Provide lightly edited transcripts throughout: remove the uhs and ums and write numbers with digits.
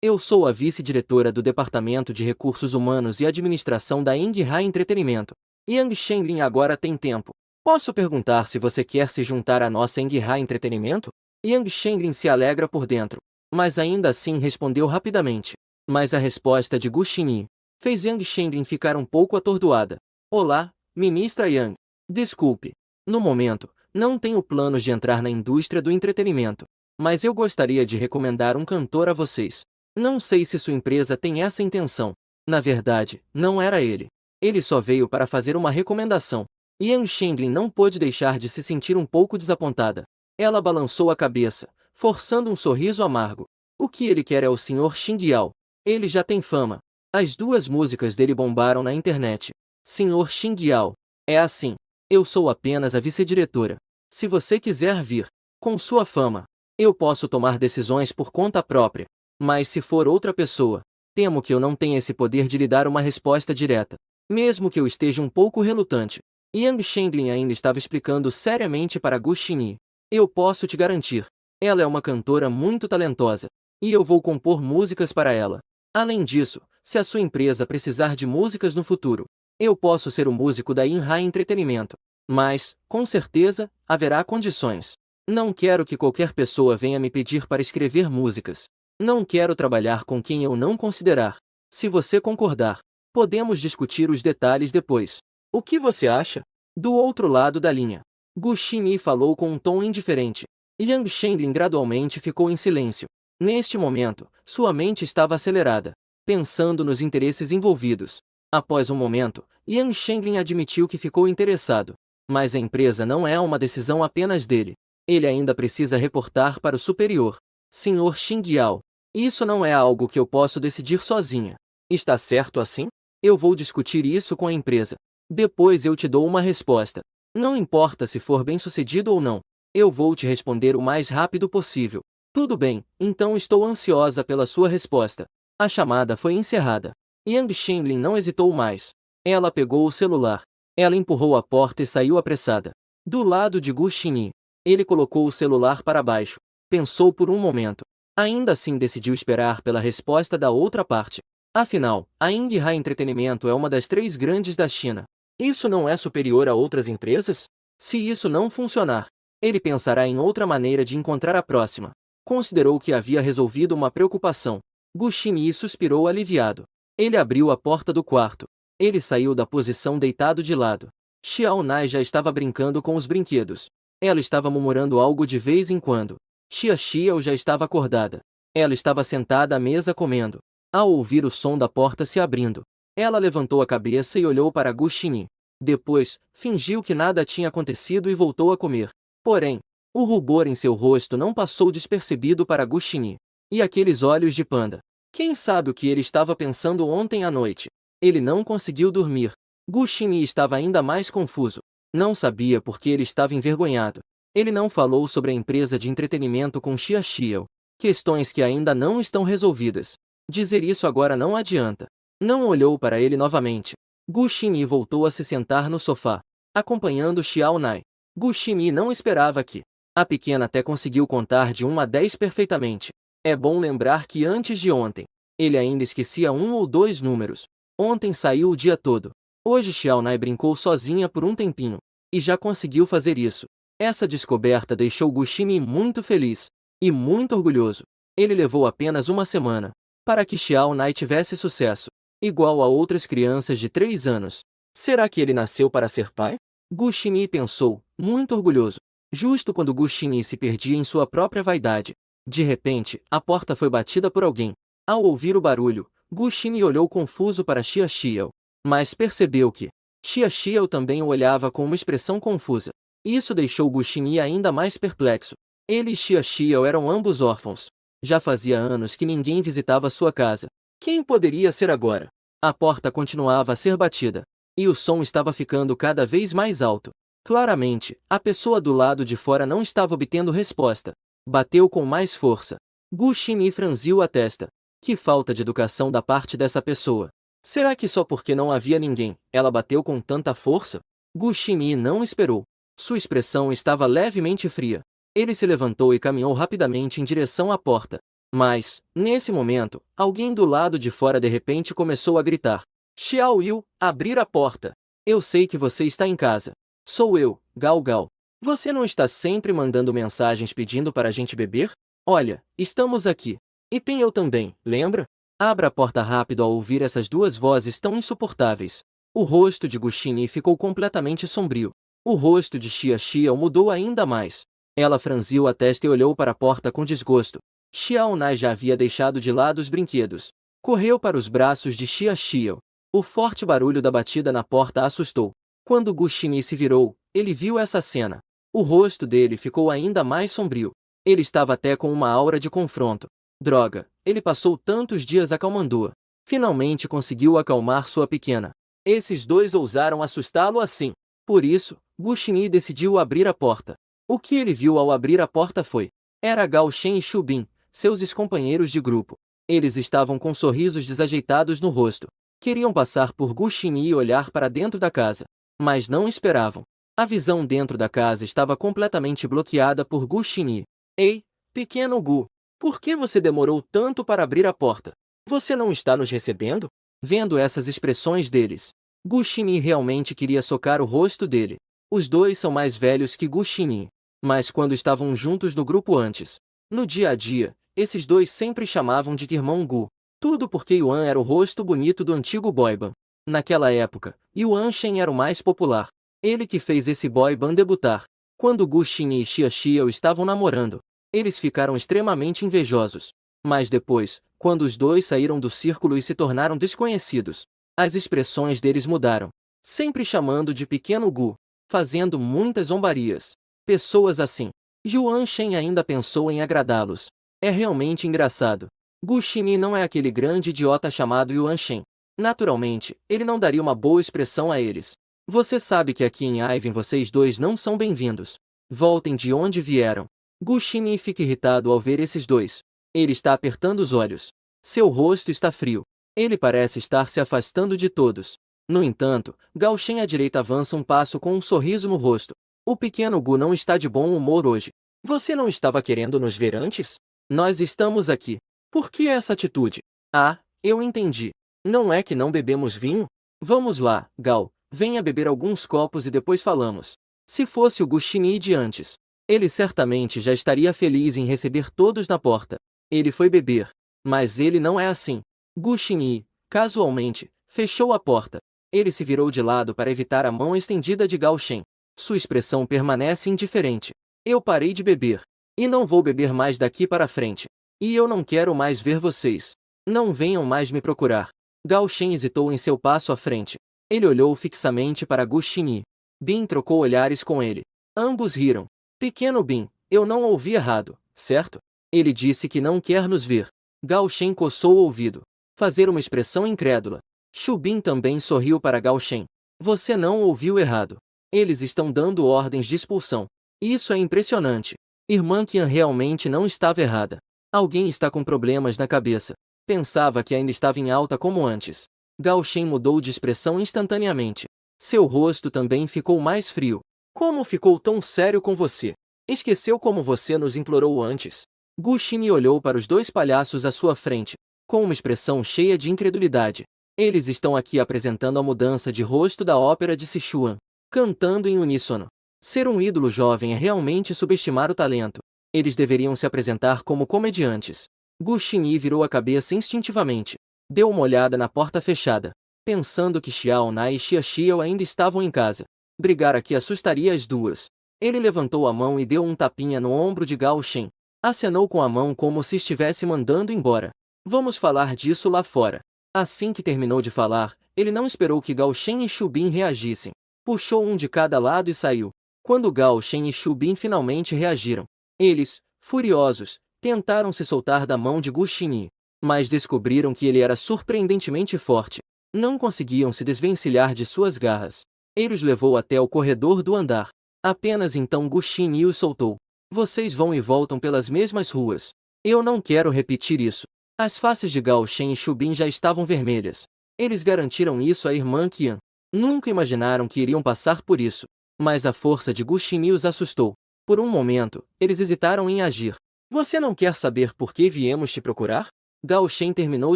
Eu sou a vice-diretora do Departamento de Recursos Humanos e Administração da Indie Entretenimento. Yang Shenlin agora tem tempo. Posso perguntar se você quer se juntar à nossa Indie Entretenimento? Yang Shenlin se alegra por dentro, mas ainda assim respondeu rapidamente. Mas a resposta de Gu Xinyi fez Yang Shenlin ficar um pouco atordoada. Olá, ministra Yang. Desculpe. No momento, não tenho planos de entrar na indústria do entretenimento, mas eu gostaria de recomendar um cantor a vocês. Não sei se sua empresa tem essa intenção. Na verdade, não era ele. Ele só veio para fazer uma recomendação. Yang Shenlin não pôde deixar de se sentir um pouco desapontada. Ela balançou a cabeça, forçando um sorriso amargo. O que ele quer é o Sr. Xindiao. Ele já tem fama. As duas músicas dele bombaram na internet. Sr. Xindiao. É assim. Eu sou apenas a vice-diretora. Se você quiser vir, com sua fama, eu posso tomar decisões por conta própria. Mas se for outra pessoa, temo que eu não tenha esse poder de lhe dar uma resposta direta. Mesmo que eu esteja um pouco relutante. Yang Shenlin ainda estava explicando seriamente para Gu Xinyi. Eu posso te garantir. Ela é uma cantora muito talentosa. E eu vou compor músicas para ela. Além disso, se a sua empresa precisar de músicas no futuro, eu posso ser o músico da Inha Entretenimento. Mas, com certeza, haverá condições. Não quero que qualquer pessoa venha me pedir para escrever músicas. Não quero trabalhar com quem eu não considerar. Se você concordar, podemos discutir os detalhes depois. O que você acha? Do outro lado da linha, Gu Xinyi falou com um tom indiferente. Yang Shenlin gradualmente ficou em silêncio. Neste momento, sua mente estava acelerada, pensando nos interesses envolvidos. Após um momento, Yang Shenlin admitiu que ficou interessado. Mas a empresa não é uma decisão apenas dele. Ele ainda precisa reportar para o superior, Sr. Xindiao. Isso não é algo que eu posso decidir sozinha. Está certo assim? Eu vou discutir isso com a empresa. Depois eu te dou uma resposta. Não importa se for bem-sucedido ou não. Eu vou te responder o mais rápido possível. Tudo bem, então estou ansiosa pela sua resposta. A chamada foi encerrada. Yang Shenlin não hesitou mais. Ela pegou o celular. Ela empurrou a porta e saiu apressada. Do lado de Gu Xinyi, ele colocou o celular para baixo. Pensou por um momento. Ainda assim decidiu esperar pela resposta da outra parte. Afinal, a Indie Entretenimento é uma das 3 grandes da China. Isso não é superior a outras empresas? Se isso não funcionar, ele pensará em outra maneira de encontrar a próxima. Considerou que havia resolvido uma preocupação. Gu Xinyi suspirou aliviado. Ele abriu a porta do quarto. Ele saiu da posição deitado de lado. Xiao Nai já estava brincando com os brinquedos. Ela estava murmurando algo de vez em quando. Xia Xiao já estava acordada. Ela estava sentada à mesa comendo. Ao ouvir o som da porta se abrindo, ela levantou a cabeça e olhou para Gu Xinyi. Depois, fingiu que nada tinha acontecido e voltou a comer. Porém, o rubor em seu rosto não passou despercebido para Gu Xinyi. E aqueles olhos de panda. Quem sabe o que ele estava pensando ontem à noite? Ele não conseguiu dormir. Gu Xinyi estava ainda mais confuso. Não sabia por que ele estava envergonhado. Ele não falou sobre a empresa de entretenimento com Xia Xiao. Questões que ainda não estão resolvidas. Dizer isso agora não adianta. Não olhou para ele novamente. Gu Xinyi voltou a se sentar no sofá, acompanhando Xiao Nai. Gu Xinyi não esperava que a pequena até conseguiu contar de 1 a 10 perfeitamente. É bom lembrar que antes de ontem, ele ainda esquecia 1 ou 2 números. Ontem saiu o dia todo. Hoje Xiao Nai brincou sozinha por um tempinho, e já conseguiu fazer isso. Essa descoberta deixou Gu Xinyi muito feliz, e muito orgulhoso. Ele levou apenas uma semana para que Xiao Nai tivesse sucesso, igual a outras crianças de 3 anos. Será que ele nasceu para ser pai? Gu Xinyi pensou, muito orgulhoso. Justo quando Gu Xinyi se perdia em sua própria vaidade. De repente, a porta foi batida por alguém. Ao ouvir o barulho, Gu Xinyi olhou confuso para Xia Xiao, mas percebeu que Xia Xiao também o olhava com uma expressão confusa. Isso deixou Gu Xinyi ainda mais perplexo. Ele e Xia Xiao eram ambos órfãos. Já fazia anos que ninguém visitava sua casa. Quem poderia ser agora? A porta continuava a ser batida, e o som estava ficando cada vez mais alto. Claramente, a pessoa do lado de fora não estava obtendo resposta. Bateu com mais força. Gu Xinyi franziu a testa. Que falta de educação da parte dessa pessoa. Será que só porque não havia ninguém, ela bateu com tanta força? Gu Xinyi não esperou. Sua expressão estava levemente fria. Ele se levantou e caminhou rapidamente em direção à porta. Mas, nesse momento, alguém do lado de fora de repente começou a gritar. Xiao Yu, abrir a porta. Eu sei que você está em casa. Sou eu, Gao Gao. Você não está sempre mandando mensagens pedindo para a gente beber? Olha, estamos aqui. E tem eu também, lembra? Abra a porta rápido ao ouvir essas duas vozes tão insuportáveis. O rosto de Guxini ficou completamente sombrio. O rosto de Xia Xiao mudou ainda mais. Ela franziu a testa e olhou para a porta com desgosto. Xiao Nai já havia deixado de lado os brinquedos. Correu para os braços de Xia Xiao. O forte barulho da batida na porta a assustou. Quando Guxini se virou, ele viu essa cena. O rosto dele ficou ainda mais sombrio. Ele estava até com uma aura de confronto. Droga, ele passou tantos dias acalmando-a. Finalmente conseguiu acalmar sua pequena. Esses dois ousaram assustá-lo assim. Por isso, Guxini decidiu abrir a porta. O que ele viu ao abrir a porta foi... Era Gao Shen e Shu Bin, seus ex-companheiros de grupo. Eles estavam com sorrisos desajeitados no rosto. Queriam passar por Guxini e olhar para dentro da casa. Mas não esperavam. A visão dentro da casa estava completamente bloqueada por Guxini. Ei, pequeno Gu, por que você demorou tanto para abrir a porta? Você não está nos recebendo? Vendo essas expressões deles, Guxini realmente queria socar o rosto dele. Os dois são mais velhos que Guxini, mas quando estavam juntos no grupo antes, no dia a dia, esses dois sempre chamavam de irmão Gu. Tudo porque Yuan era o rosto bonito do antigo boyband. Naquela época, Yuan Shen era o mais popular. Ele que fez esse boyband debutar. Quando Guxini e Xia Xiao estavam namorando, eles ficaram extremamente invejosos. Mas depois, quando os dois saíram do círculo e se tornaram desconhecidos, as expressões deles mudaram. Sempre chamando de pequeno Gu, fazendo muitas zombarias. Pessoas assim. Yuan Shen ainda pensou em agradá-los. É realmente engraçado. Guxini não é aquele grande idiota chamado Yuan Shen. Naturalmente, ele não daria uma boa expressão a eles. Você sabe que aqui em Ivan vocês dois não são bem-vindos. Voltem de onde vieram. Guxini fica irritado ao ver esses dois. Ele está apertando os olhos. Seu rosto está frio. Ele parece estar se afastando de todos. No entanto, Gao Shen à direita avança um passo com um sorriso no rosto. O pequeno Gu não está de bom humor hoje. Você não estava querendo nos ver antes? Nós estamos aqui. Por que essa atitude? Ah, eu entendi. Não é que não bebemos vinho? Vamos lá, Gao, venha beber alguns copos e depois falamos. Se fosse o Guxini de antes, ele certamente já estaria feliz em receber todos na porta. Ele foi beber. Mas ele não é assim. Guxini, casualmente, fechou a porta. Ele se virou de lado para evitar a mão estendida de Gao Shen. Sua expressão permanece indiferente. Eu parei de beber. E não vou beber mais daqui para frente. E eu não quero mais ver vocês. Não venham mais me procurar. Gao Shen hesitou em seu passo à frente. Ele olhou fixamente para Guxini. Bin trocou olhares com ele. Ambos riram. Pequeno Bin, eu não ouvi errado, certo? Ele disse que não quer nos ver. Gao Shen coçou o ouvido. Fazer uma expressão incrédula. Shu Bin também sorriu para Gao Shen. Você não ouviu errado. Eles estão dando ordens de expulsão. Isso é impressionante. Irmã Qian realmente não estava errada. Alguém está com problemas na cabeça. Pensava que ainda estava em alta como antes. Gao Shen mudou de expressão instantaneamente. Seu rosto também ficou mais frio. Como ficou tão sério com você? Esqueceu como você nos implorou antes? Guxini olhou para os dois palhaços à sua frente, com uma expressão cheia de incredulidade. Eles estão aqui apresentando a mudança de rosto da ópera de Sichuan, cantando em uníssono. Ser um ídolo jovem é realmente subestimar o talento. Eles deveriam se apresentar como comediantes. Guxini virou a cabeça instintivamente. Deu uma olhada na porta fechada, pensando que Xiao Nai e Xia Xiao ainda estavam em casa. Brigar aqui assustaria as duas. Ele levantou a mão e deu um tapinha no ombro de Gao Shen. Acenou com a mão como se estivesse mandando embora. Vamos falar disso lá fora. Assim que terminou de falar, ele não esperou que Gao Shen e Shu Bin reagissem. Puxou um de cada lado e saiu. Quando Gao Shen e Shu Bin finalmente reagiram, eles, furiosos, tentaram se soltar da mão de Guxini, mas descobriram que ele era surpreendentemente forte. Não conseguiam se desvencilhar de suas garras. Ele os levou até o corredor do andar. Apenas então Guxini os soltou. Vocês vão e voltam pelas mesmas ruas. Eu não quero repetir isso. As faces de Gao Shen e Shu Bin já estavam vermelhas. Eles garantiram isso à irmã Qian. Nunca imaginaram que iriam passar por isso. Mas a força de Guxini os assustou. Por um momento, eles hesitaram em agir. Você não quer saber por que viemos te procurar? Gao Shen terminou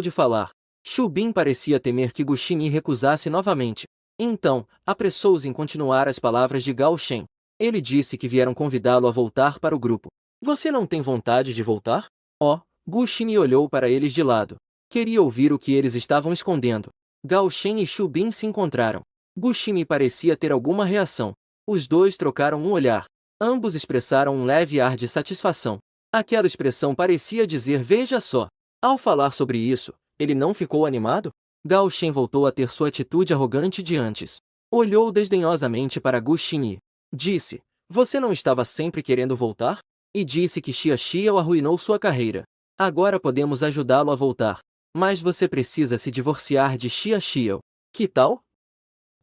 de falar. Shu Bin parecia temer que Gu Xinyi recusasse novamente. Então, apressou-se em continuar as palavras de Gao Shen. Ele disse que vieram convidá-lo a voltar para o grupo. Você não tem vontade de voltar? Oh, Gu Xinyi olhou para eles de lado. Queria ouvir o que eles estavam escondendo. Gao Shen e Shu Bin se encontraram. Gu Xinyi parecia ter alguma reação. Os dois trocaram um olhar. Ambos expressaram um leve ar de satisfação. Aquela expressão parecia dizer veja só. Ao falar sobre isso, ele não ficou animado? Gao Shen voltou a ter sua atitude arrogante de antes. Olhou desdenhosamente para Gu Xinyi. Disse, você não estava sempre querendo voltar? E disse que Xia Xiao arruinou sua carreira. Agora podemos ajudá-lo a voltar. Mas você precisa se divorciar de Xia Xiao. Que tal?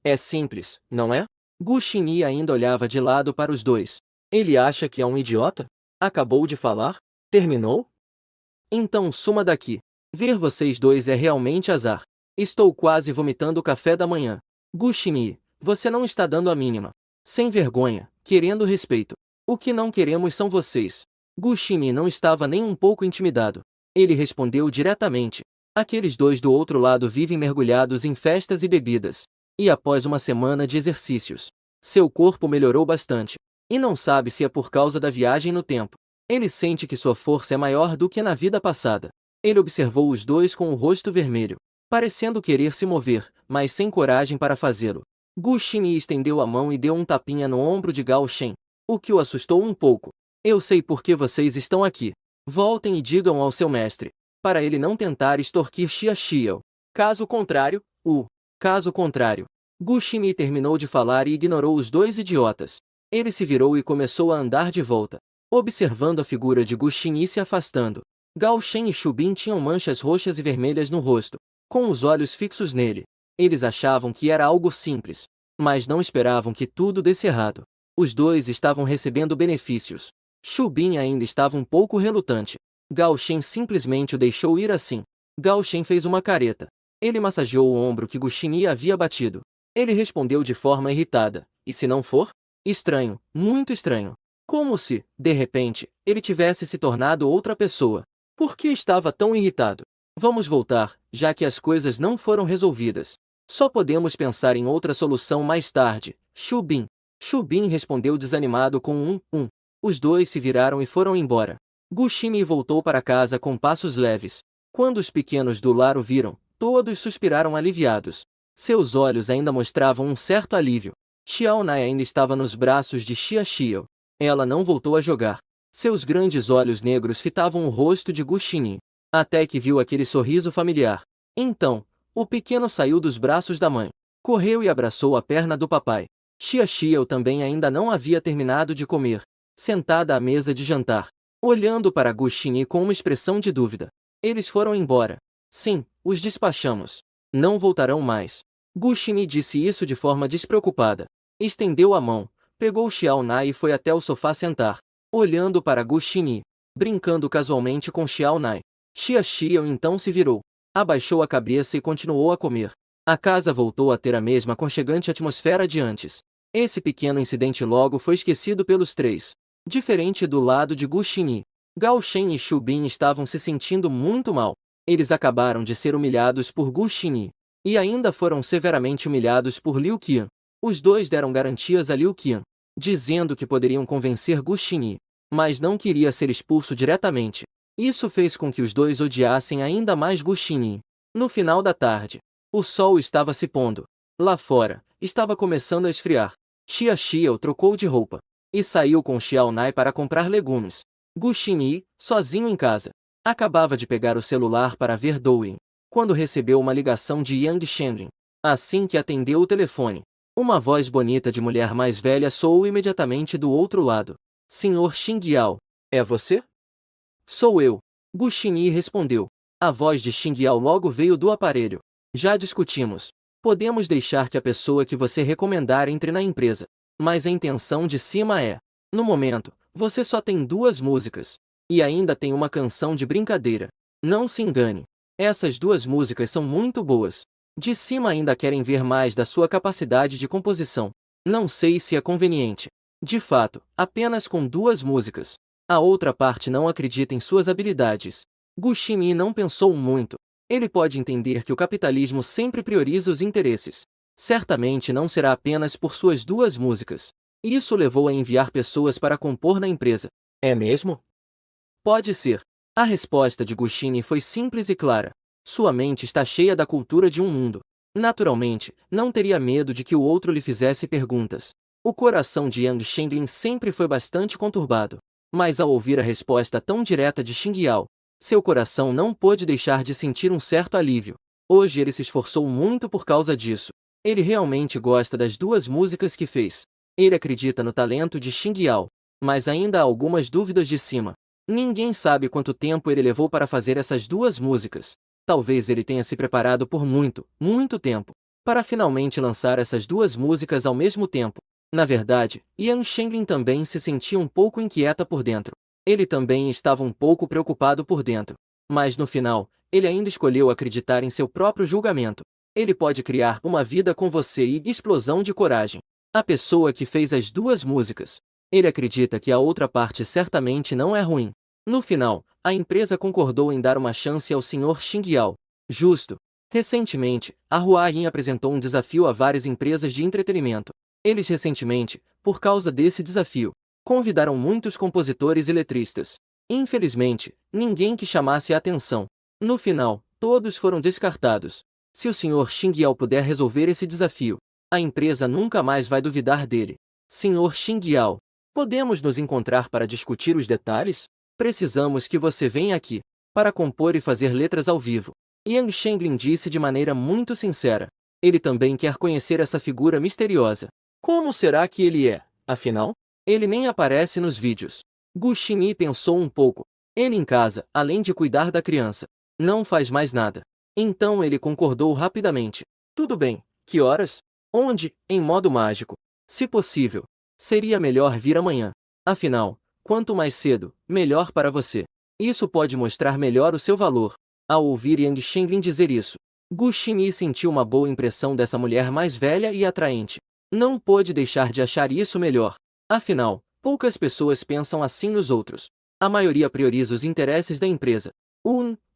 É simples, não é? Gu Xinyi ainda olhava de lado para os dois. Ele acha que é um idiota? Acabou de falar? Terminou? Então suma daqui. Ver vocês dois é realmente azar. Estou quase vomitando o café da manhã. Gu Xinyi, você não está dando a mínima. Sem vergonha, querendo respeito. O que não queremos são vocês. Gu Xinyi não estava nem um pouco intimidado. Ele respondeu diretamente. Aqueles dois do outro lado vivem mergulhados em festas e bebidas. E após uma semana de exercícios, seu corpo melhorou bastante. E não sabe se é por causa da viagem no tempo. Ele sente que sua força é maior do que na vida passada. Ele observou os dois com o rosto vermelho, parecendo querer se mover, mas sem coragem para fazê-lo. Gu Xinyi estendeu a mão e deu um tapinha no ombro de Gao Shen, o que o assustou um pouco. Eu sei por que vocês estão aqui. Voltem e digam ao seu mestre, para ele não tentar extorquir Xia Xiao. Caso contrário. Gu Xinyi terminou de falar e ignorou os dois idiotas. Ele se virou e começou a andar de volta, observando a figura de Gu Xinyi se afastando. Gao Shen e Shu Bin tinham manchas roxas e vermelhas no rosto, com os olhos fixos nele. Eles achavam que era algo simples, mas não esperavam que tudo desse errado. Os dois estavam recebendo benefícios. Shu Bin ainda estava um pouco relutante. Gao Shen simplesmente o deixou ir assim. Gao Shen fez uma careta. Ele massageou o ombro que Gu Xinyi havia batido. Ele respondeu de forma irritada, e se não for? Estranho, muito estranho. Como se, de repente, ele tivesse se tornado outra pessoa. Por que estava tão irritado? Vamos voltar, já que as coisas não foram resolvidas. Só podemos pensar em outra solução mais tarde. Shu Bin. Shu Bin respondeu desanimado com um. Os dois se viraram e foram embora. Gu Xinyi voltou para casa com passos leves. Quando os pequenos do lar o viram, todos suspiraram aliviados. Seus olhos ainda mostravam um certo alívio. Xiao Nai ainda estava nos braços de Xia Xiao. Ela não voltou a jogar. Seus grandes olhos negros fitavam o rosto de Gu Xinyi, até que viu aquele sorriso familiar. Então, o pequeno saiu dos braços da mãe, correu e abraçou a perna do papai. Xia Xiao também ainda não havia terminado de comer, sentada à mesa de jantar, olhando para Gu Xinyi com uma expressão de dúvida. Eles foram embora. Sim, os despachamos. Não voltarão mais. Gu Xinyi disse isso de forma despreocupada. Estendeu a mão, pegou Xiao Nai e foi até o sofá sentar, olhando para Gu Xinyi, brincando casualmente com Xiao Nai. Xia Xiao então se virou, abaixou a cabeça e continuou a comer. A casa voltou a ter a mesma aconchegante atmosfera de antes. Esse pequeno incidente logo foi esquecido pelos três. Diferente do lado de Gu Xinyi, Gao Shen e Shu Bin estavam se sentindo muito mal. Eles acabaram de ser humilhados por Gu Xinyi, e ainda foram severamente humilhados por Liu Qian. Os dois deram garantias a Liu Qian, dizendo que poderiam convencer Gu Xinyi, mas não queria ser expulso diretamente. Isso fez com que os dois odiassem ainda mais Gu Xinyi. No final da tarde, o sol estava se pondo. Lá fora, estava começando a esfriar. Xia Xiao trocou de roupa e saiu com Xiao Nai para comprar legumes. Gu Xinyi, sozinho em casa, acabava de pegar o celular para ver Douyin, quando recebeu uma ligação de Yang Shenlin. Assim que atendeu o telefone, uma voz bonita de mulher mais velha soou imediatamente do outro lado. Senhor Xingyao, é você? Sou eu. Gu Xinyi respondeu. A voz de Xingyao logo veio do aparelho. Já discutimos. Podemos deixar que a pessoa que você recomendar entre na empresa. Mas a intenção de cima é. No momento, você só tem 2 músicas. E ainda tem uma canção de brincadeira. Não se engane. Essas 2 músicas são muito boas. De cima ainda querem ver mais da sua capacidade de composição. Não sei se é conveniente. De fato, apenas com 2 músicas. A outra parte não acredita em suas habilidades. Gu Xinyi não pensou muito. Ele pode entender que o capitalismo sempre prioriza os interesses. Certamente não será apenas por suas duas músicas. Isso levou a enviar pessoas para compor na empresa. É mesmo? Pode ser. A resposta de Gu Xinyi foi simples e clara. Sua mente está cheia da cultura de um mundo. Naturalmente, não teria medo de que o outro lhe fizesse perguntas. O coração de Yang Shenglin sempre foi bastante conturbado. Mas ao ouvir a resposta tão direta de Xing Yao, seu coração não pôde deixar de sentir um certo alívio. Hoje ele se esforçou muito por causa disso. Ele realmente gosta das duas músicas que fez. Ele acredita no talento de Xing Yao, mas ainda há algumas dúvidas de cima. Ninguém sabe quanto tempo ele levou para fazer essas duas músicas. Talvez ele tenha se preparado por muito, muito tempo, para finalmente lançar essas duas músicas ao mesmo tempo. Na verdade, Yang Shenglin também se sentia um pouco inquieta por dentro. Ele também estava um pouco preocupado por dentro. Mas no final, ele ainda escolheu acreditar em seu próprio julgamento. Ele pode criar uma vida com você e explosão de coragem. A pessoa que fez as duas músicas. Ele acredita que a outra parte certamente não é ruim. No final, a empresa concordou em dar uma chance ao Sr. Xing Yao. Justo. Recentemente, a Huayin apresentou um desafio a várias empresas de entretenimento. Eles recentemente, por causa desse desafio, convidaram muitos compositores e letristas. Infelizmente, ninguém que chamasse a atenção. No final, todos foram descartados. Se o Sr. Xing Yao puder resolver esse desafio, a empresa nunca mais vai duvidar dele. Sr. Xing Yao, podemos nos encontrar para discutir os detalhes? Precisamos que você venha aqui, para compor e fazer letras ao vivo. Yang Shenglin disse de maneira muito sincera. Ele também quer conhecer essa figura misteriosa. Como será que ele é, afinal? Ele nem aparece nos vídeos. Gu Xinyi pensou um pouco. Ele em casa, além de cuidar da criança, não faz mais nada. Então ele concordou rapidamente. Tudo bem, que horas? Onde? Em modo mágico. Se possível, seria melhor vir amanhã. Afinal, quanto mais cedo, melhor para você. Isso pode mostrar melhor o seu valor. Ao ouvir Yang Shenglin dizer isso, Gu Xinyi sentiu uma boa impressão dessa mulher mais velha e atraente. Não pôde deixar de achar isso melhor. Afinal, poucas pessoas pensam assim nos outros. A maioria prioriza os interesses da empresa.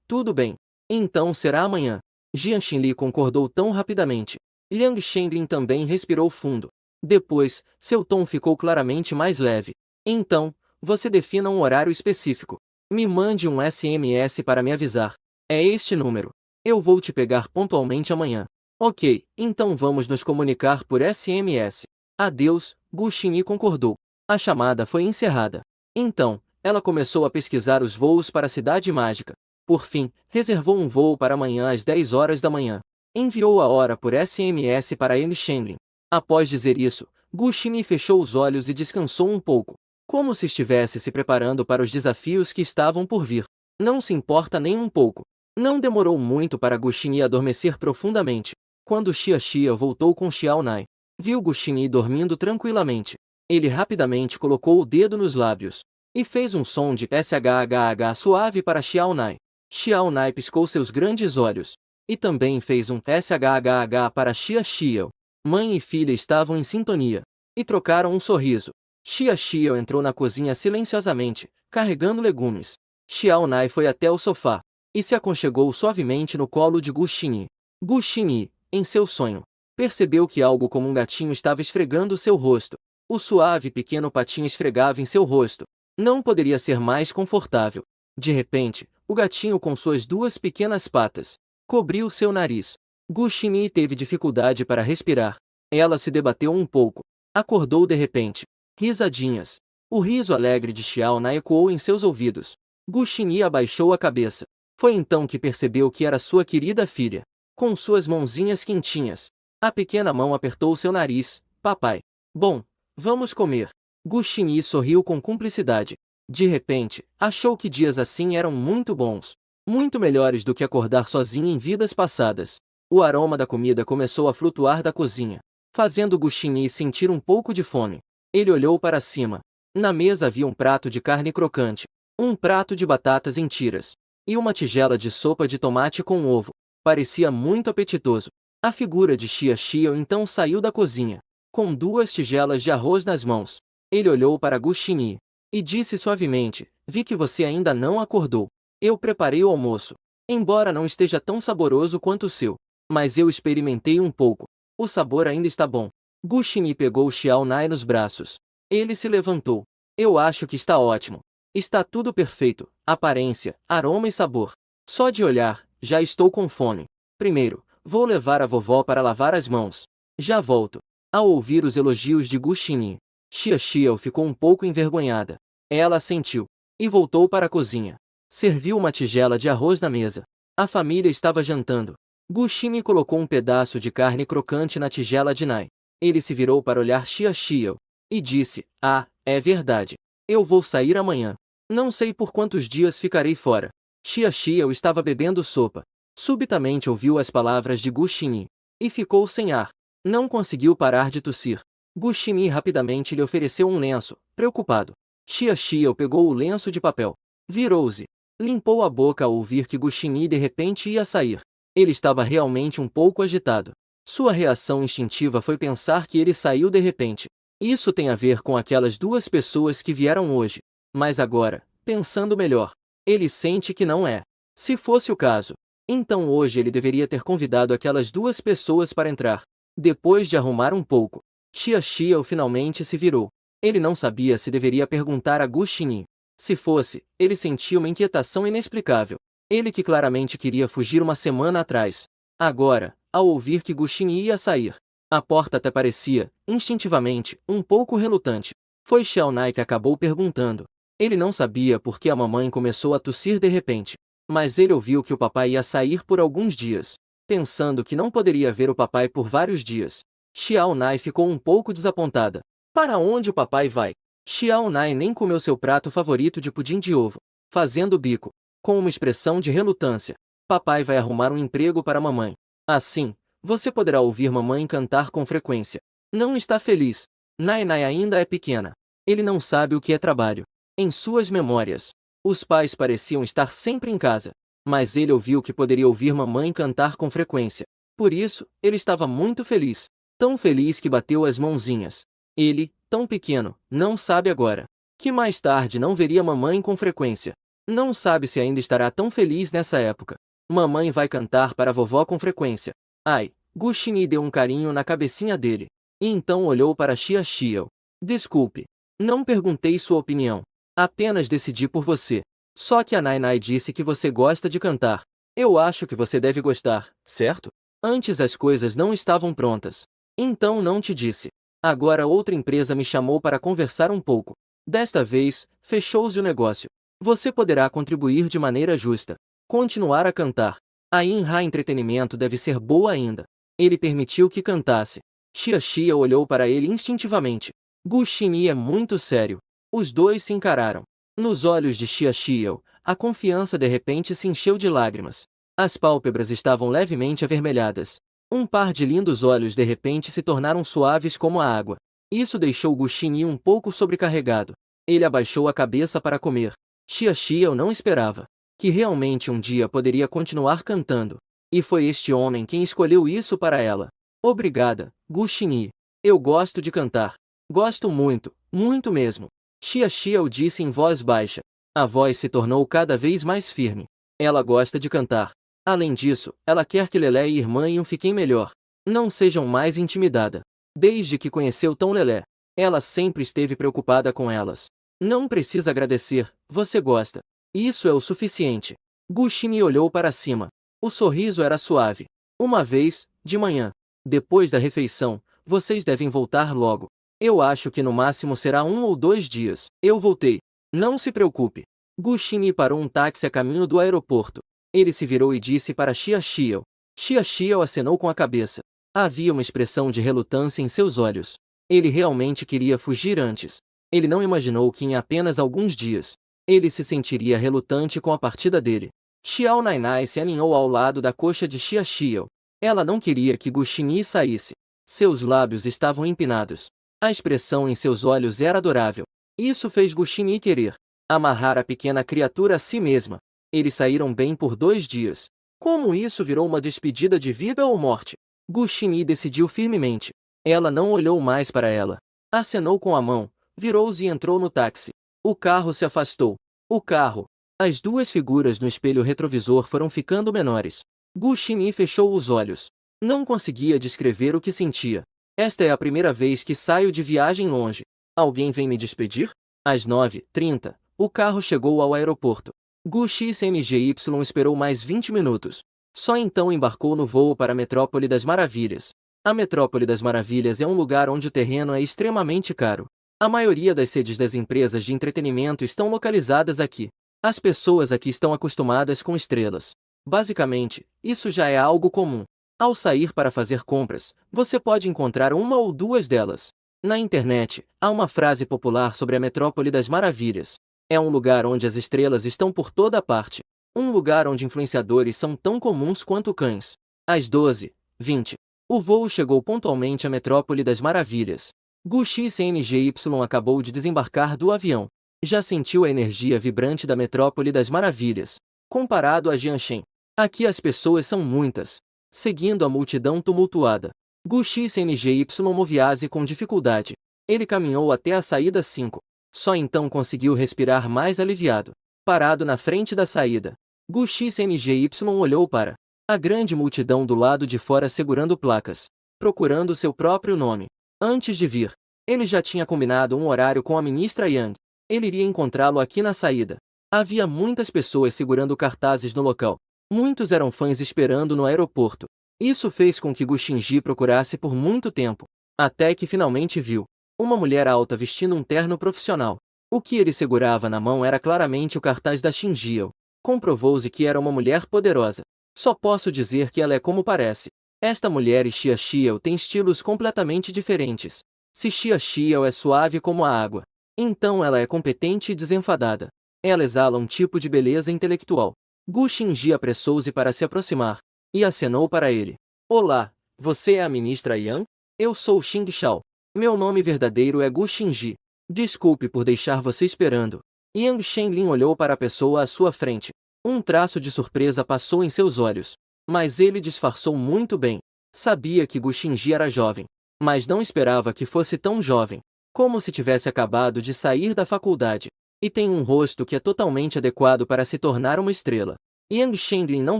Tudo bem. Então será amanhã. Jian Xinli concordou tão rapidamente. Liang Shenglin também respirou fundo. Depois, seu tom ficou claramente mais leve. Então, você defina um horário específico. Me mande um SMS para me avisar. É este número. Eu vou te pegar pontualmente amanhã. Ok, então vamos nos comunicar por SMS. Adeus, Gu Xinyi concordou. A chamada foi encerrada. Então, ela começou a pesquisar os voos para a Cidade Mágica. Por fim, reservou um voo para amanhã às 10 horas da manhã. Enviou a hora por SMS para Yang Shenglin. Após dizer isso, Gu Xinyi fechou os olhos e descansou um pouco, como se estivesse se preparando para os desafios que estavam por vir. Não se importa nem um pouco. Não demorou muito para Gu Xinyi adormecer profundamente. Quando Xia Xia voltou com Xiao Nai, viu Gu Xinyi dormindo tranquilamente. Ele rapidamente colocou o dedo nos lábios e fez um som de shhh suave para Xiao Nai. Xiao Nai piscou seus grandes olhos e também fez um shhh para Xia Xia. Mãe e filha estavam em sintonia e trocaram um sorriso. Xia Xia entrou na cozinha silenciosamente, carregando legumes. Xiao Nai foi até o sofá e se aconchegou suavemente no colo de Gu Xinyi. Gu Xinyi, em seu sonho, percebeu que algo como um gatinho estava esfregando seu rosto. O suave pequeno patinho esfregava em seu rosto. Não poderia ser mais confortável. De repente, o gatinho com suas duas pequenas patas cobriu seu nariz. Gu Xinyi teve dificuldade para respirar. Ela se debateu um pouco. Acordou de repente. Risadinhas. O riso alegre de Xiao Nai ecoou em seus ouvidos. Gu Xinyi abaixou a cabeça. Foi então que percebeu que era sua querida filha. Com suas mãozinhas quentinhas, a pequena mão apertou seu nariz. Papai. Bom, vamos comer. Gu Xinyi sorriu com cumplicidade. De repente, achou que dias assim eram muito bons. Muito melhores do que acordar sozinho em vidas passadas. O aroma da comida começou a flutuar da cozinha, fazendo Gu Xinyi sentir um pouco de fome. Ele olhou para cima. Na mesa havia um prato de carne crocante, um prato de batatas em tiras, e uma tigela de sopa de tomate com ovo. Parecia muito apetitoso. A figura de Xia Xia então saiu da cozinha, com duas tigelas de arroz nas mãos. Ele olhou para Gu Xinyi e disse suavemente: vi que você ainda não acordou. Eu preparei o almoço. Embora não esteja tão saboroso quanto o seu, mas eu experimentei um pouco. O sabor ainda está bom. Gu Xinyi pegou Xiao Nai nos braços. Ele se levantou. Eu acho que está ótimo. Está tudo perfeito, aparência, aroma e sabor. Só de olhar, já estou com fome. Primeiro, vou levar a vovó para lavar as mãos. Já volto. Ao ouvir os elogios de Gu Xinyi, Xia Xiao ficou um pouco envergonhada. Ela assentiu e voltou para a cozinha. Serviu uma tigela de arroz na mesa. A família estava jantando. Gu Xinyi colocou um pedaço de carne crocante na tigela de Nai. Ele se virou para olhar Xia Xiao e disse: ah, é verdade. Eu vou sair amanhã. Não sei por quantos dias ficarei fora. Xia Xiao estava bebendo sopa. Subitamente ouviu as palavras de Gu Xinyi e ficou sem ar. Não conseguiu parar de tossir. Gu Xinyi rapidamente lhe ofereceu um lenço, preocupado. Xia Xiao pegou o lenço de papel. Virou-se. Limpou a boca ao ouvir que Gu Xinyi de repente ia sair. Ele estava realmente um pouco agitado. Sua reação instintiva foi pensar que ele saiu de repente. Isso tem a ver com aquelas duas pessoas que vieram hoje. Mas agora, pensando melhor, ele sente que não é. Se fosse o caso, então hoje ele deveria ter convidado aquelas duas pessoas para entrar. Depois de arrumar um pouco, Xia Xiao finalmente se virou. Ele não sabia se deveria perguntar a Gu Xinyi. Se fosse, ele sentia uma inquietação inexplicável. Ele que claramente queria fugir uma semana atrás. Agora, ao ouvir que Gu Xinyi ia sair, a porta até parecia, instintivamente, um pouco relutante. Foi Xiao Nai que acabou perguntando. Ele não sabia por que a mamãe começou a tossir de repente. Mas ele ouviu que o papai ia sair por alguns dias. Pensando que não poderia ver o papai por vários dias, Xiao Nai ficou um pouco desapontada. Para onde o papai vai? Xiao Nai nem comeu seu prato favorito de pudim de ovo. Fazendo bico, com uma expressão de relutância. Papai vai arrumar um emprego para mamãe. Assim, você poderá ouvir mamãe cantar com frequência. Não está feliz. Nai Nai ainda é pequena. Ele não sabe o que é trabalho. Em suas memórias, os pais pareciam estar sempre em casa. Mas ele ouviu que poderia ouvir mamãe cantar com frequência. Por isso, ele estava muito feliz. Tão feliz que bateu as mãozinhas. Ele, tão pequeno, não sabe agora que mais tarde não veria mamãe com frequência. Não sabe se ainda estará tão feliz nessa época. Mamãe vai cantar para a vovó com frequência. Ai, Gu Xinyi deu um carinho na cabecinha dele. E então olhou para Xia Xiao. Desculpe. Não perguntei sua opinião. Apenas decidi por você. Só que a Nai Nai disse que você gosta de cantar. Eu acho que você deve gostar, certo? Antes as coisas não estavam prontas. Então não te disse. Agora outra empresa me chamou para conversar um pouco. Desta vez, fechou-se o negócio. Você poderá contribuir de maneira justa. Continuar a cantar. A Inha Entretenimento deve ser boa ainda. Ele permitiu que cantasse. Xia Xia olhou para ele instintivamente. Gu Xinyi é muito sério. Os dois se encararam. Nos olhos de Xia Xiao, a confiança de repente se encheu de lágrimas. As pálpebras estavam levemente avermelhadas. Um par de lindos olhos de repente se tornaram suaves como a água. Isso deixou Gu Xinyi um pouco sobrecarregado. Ele abaixou a cabeça para comer. Xia Xiao não esperava que realmente um dia poderia continuar cantando. E foi este homem quem escolheu isso para ela. Obrigada, Gu Xinyi. Eu gosto de cantar. Gosto muito, muito mesmo. Xia Xiao disse em voz baixa. A voz se tornou cada vez mais firme. Ela gosta de cantar. Além disso, ela quer que Lelé e irmã Yun fiquem melhor. Não sejam mais intimidada. Desde que conheceu Tão Lelé, ela sempre esteve preocupada com elas. Não precisa agradecer, você gosta. Isso é o suficiente. Gu Xinyi olhou para cima. O sorriso era suave. Uma vez, de manhã, depois da refeição, vocês devem voltar logo. Eu acho que no máximo será 1 ou 2 dias. Eu voltei. Não se preocupe. Gu Xinyi parou um táxi a caminho do aeroporto. Ele se virou e disse para Xia Xiao. Xia Xiao acenou com a cabeça. Havia uma expressão de relutância em seus olhos. Ele realmente queria fugir antes. Ele não imaginou que em apenas alguns dias, ele se sentiria relutante com a partida dele. Xiao Nainai se aninhou ao lado da coxa de Xia Xiao. Ela não queria que Gu Xinyi saísse. Seus lábios estavam empinados. A expressão em seus olhos era adorável. Isso fez Gu Xinyi querer amarrar a pequena criatura a si mesma. Eles saíram bem por 2 dias. Como isso virou uma despedida de vida ou morte? Gu Xinyi decidiu firmemente. Ela não olhou mais para ela. Acenou com a mão, virou-se e entrou no táxi. O carro se afastou. O carro. As duas figuras no espelho retrovisor foram ficando menores. Gu Xinyi fechou os olhos. Não conseguia descrever o que sentia. Esta é a primeira vez que saio de viagem longe. Alguém vem me despedir? Às 9h30, o carro chegou ao aeroporto. Gu Xingyi esperou mais 20 minutos. Só então embarcou no voo para a Metrópole das Maravilhas. A Metrópole das Maravilhas é um lugar onde o terreno é extremamente caro. A maioria das sedes das empresas de entretenimento estão localizadas aqui. As pessoas aqui estão acostumadas com estrelas. Basicamente, isso já é algo comum. Ao sair para fazer compras, você pode encontrar uma ou duas delas. Na internet, há uma frase popular sobre a Metrópole das Maravilhas. É um lugar onde as estrelas estão por toda parte. Um lugar onde influenciadores são tão comuns quanto cães. Às 12h20, o voo chegou pontualmente à Metrópole das Maravilhas. Gu Xingyi acabou de desembarcar do avião. Já sentiu a energia vibrante da Metrópole das Maravilhas. Comparado a Jianshen, aqui as pessoas são muitas. Seguindo a multidão tumultuada, Gu Xingyi moviase com dificuldade. Ele caminhou até a saída 5. Só então conseguiu respirar mais aliviado. Parado na frente da saída, Gu Xingyi olhou para a grande multidão do lado de fora segurando placas, procurando seu próprio nome. Antes de vir, ele já tinha combinado um horário com a ministra Yang. Ele iria encontrá-lo aqui na saída. Havia muitas pessoas segurando cartazes no local. Muitos eram fãs esperando no aeroporto. Isso fez com que Gu Xingyi procurasse por muito tempo, até que finalmente viu uma mulher alta vestindo um terno profissional. O que ele segurava na mão era claramente o cartaz da Xinjiao. Comprovou-se que era uma mulher poderosa. Só posso dizer que ela é como parece. Esta mulher e Xia Xiao têm estilos completamente diferentes. Se Xia Xiao é suave como a água, então ela é competente e desenfadada. Ela exala um tipo de beleza intelectual. Gu Xingyi apressou-se para se aproximar e acenou para ele. Olá, você é a ministra Yang? Eu sou Xing Shao. Meu nome verdadeiro é Gu Xingyi. Desculpe por deixar você esperando. Yang Shenlin olhou para a pessoa à sua frente. Um traço de surpresa passou em seus olhos. Mas ele disfarçou muito bem. Sabia que Gu Xingyi era jovem, mas não esperava que fosse tão jovem, como se tivesse acabado de sair da faculdade. E tem um rosto que é totalmente adequado para se tornar uma estrela. Yang Shenlin não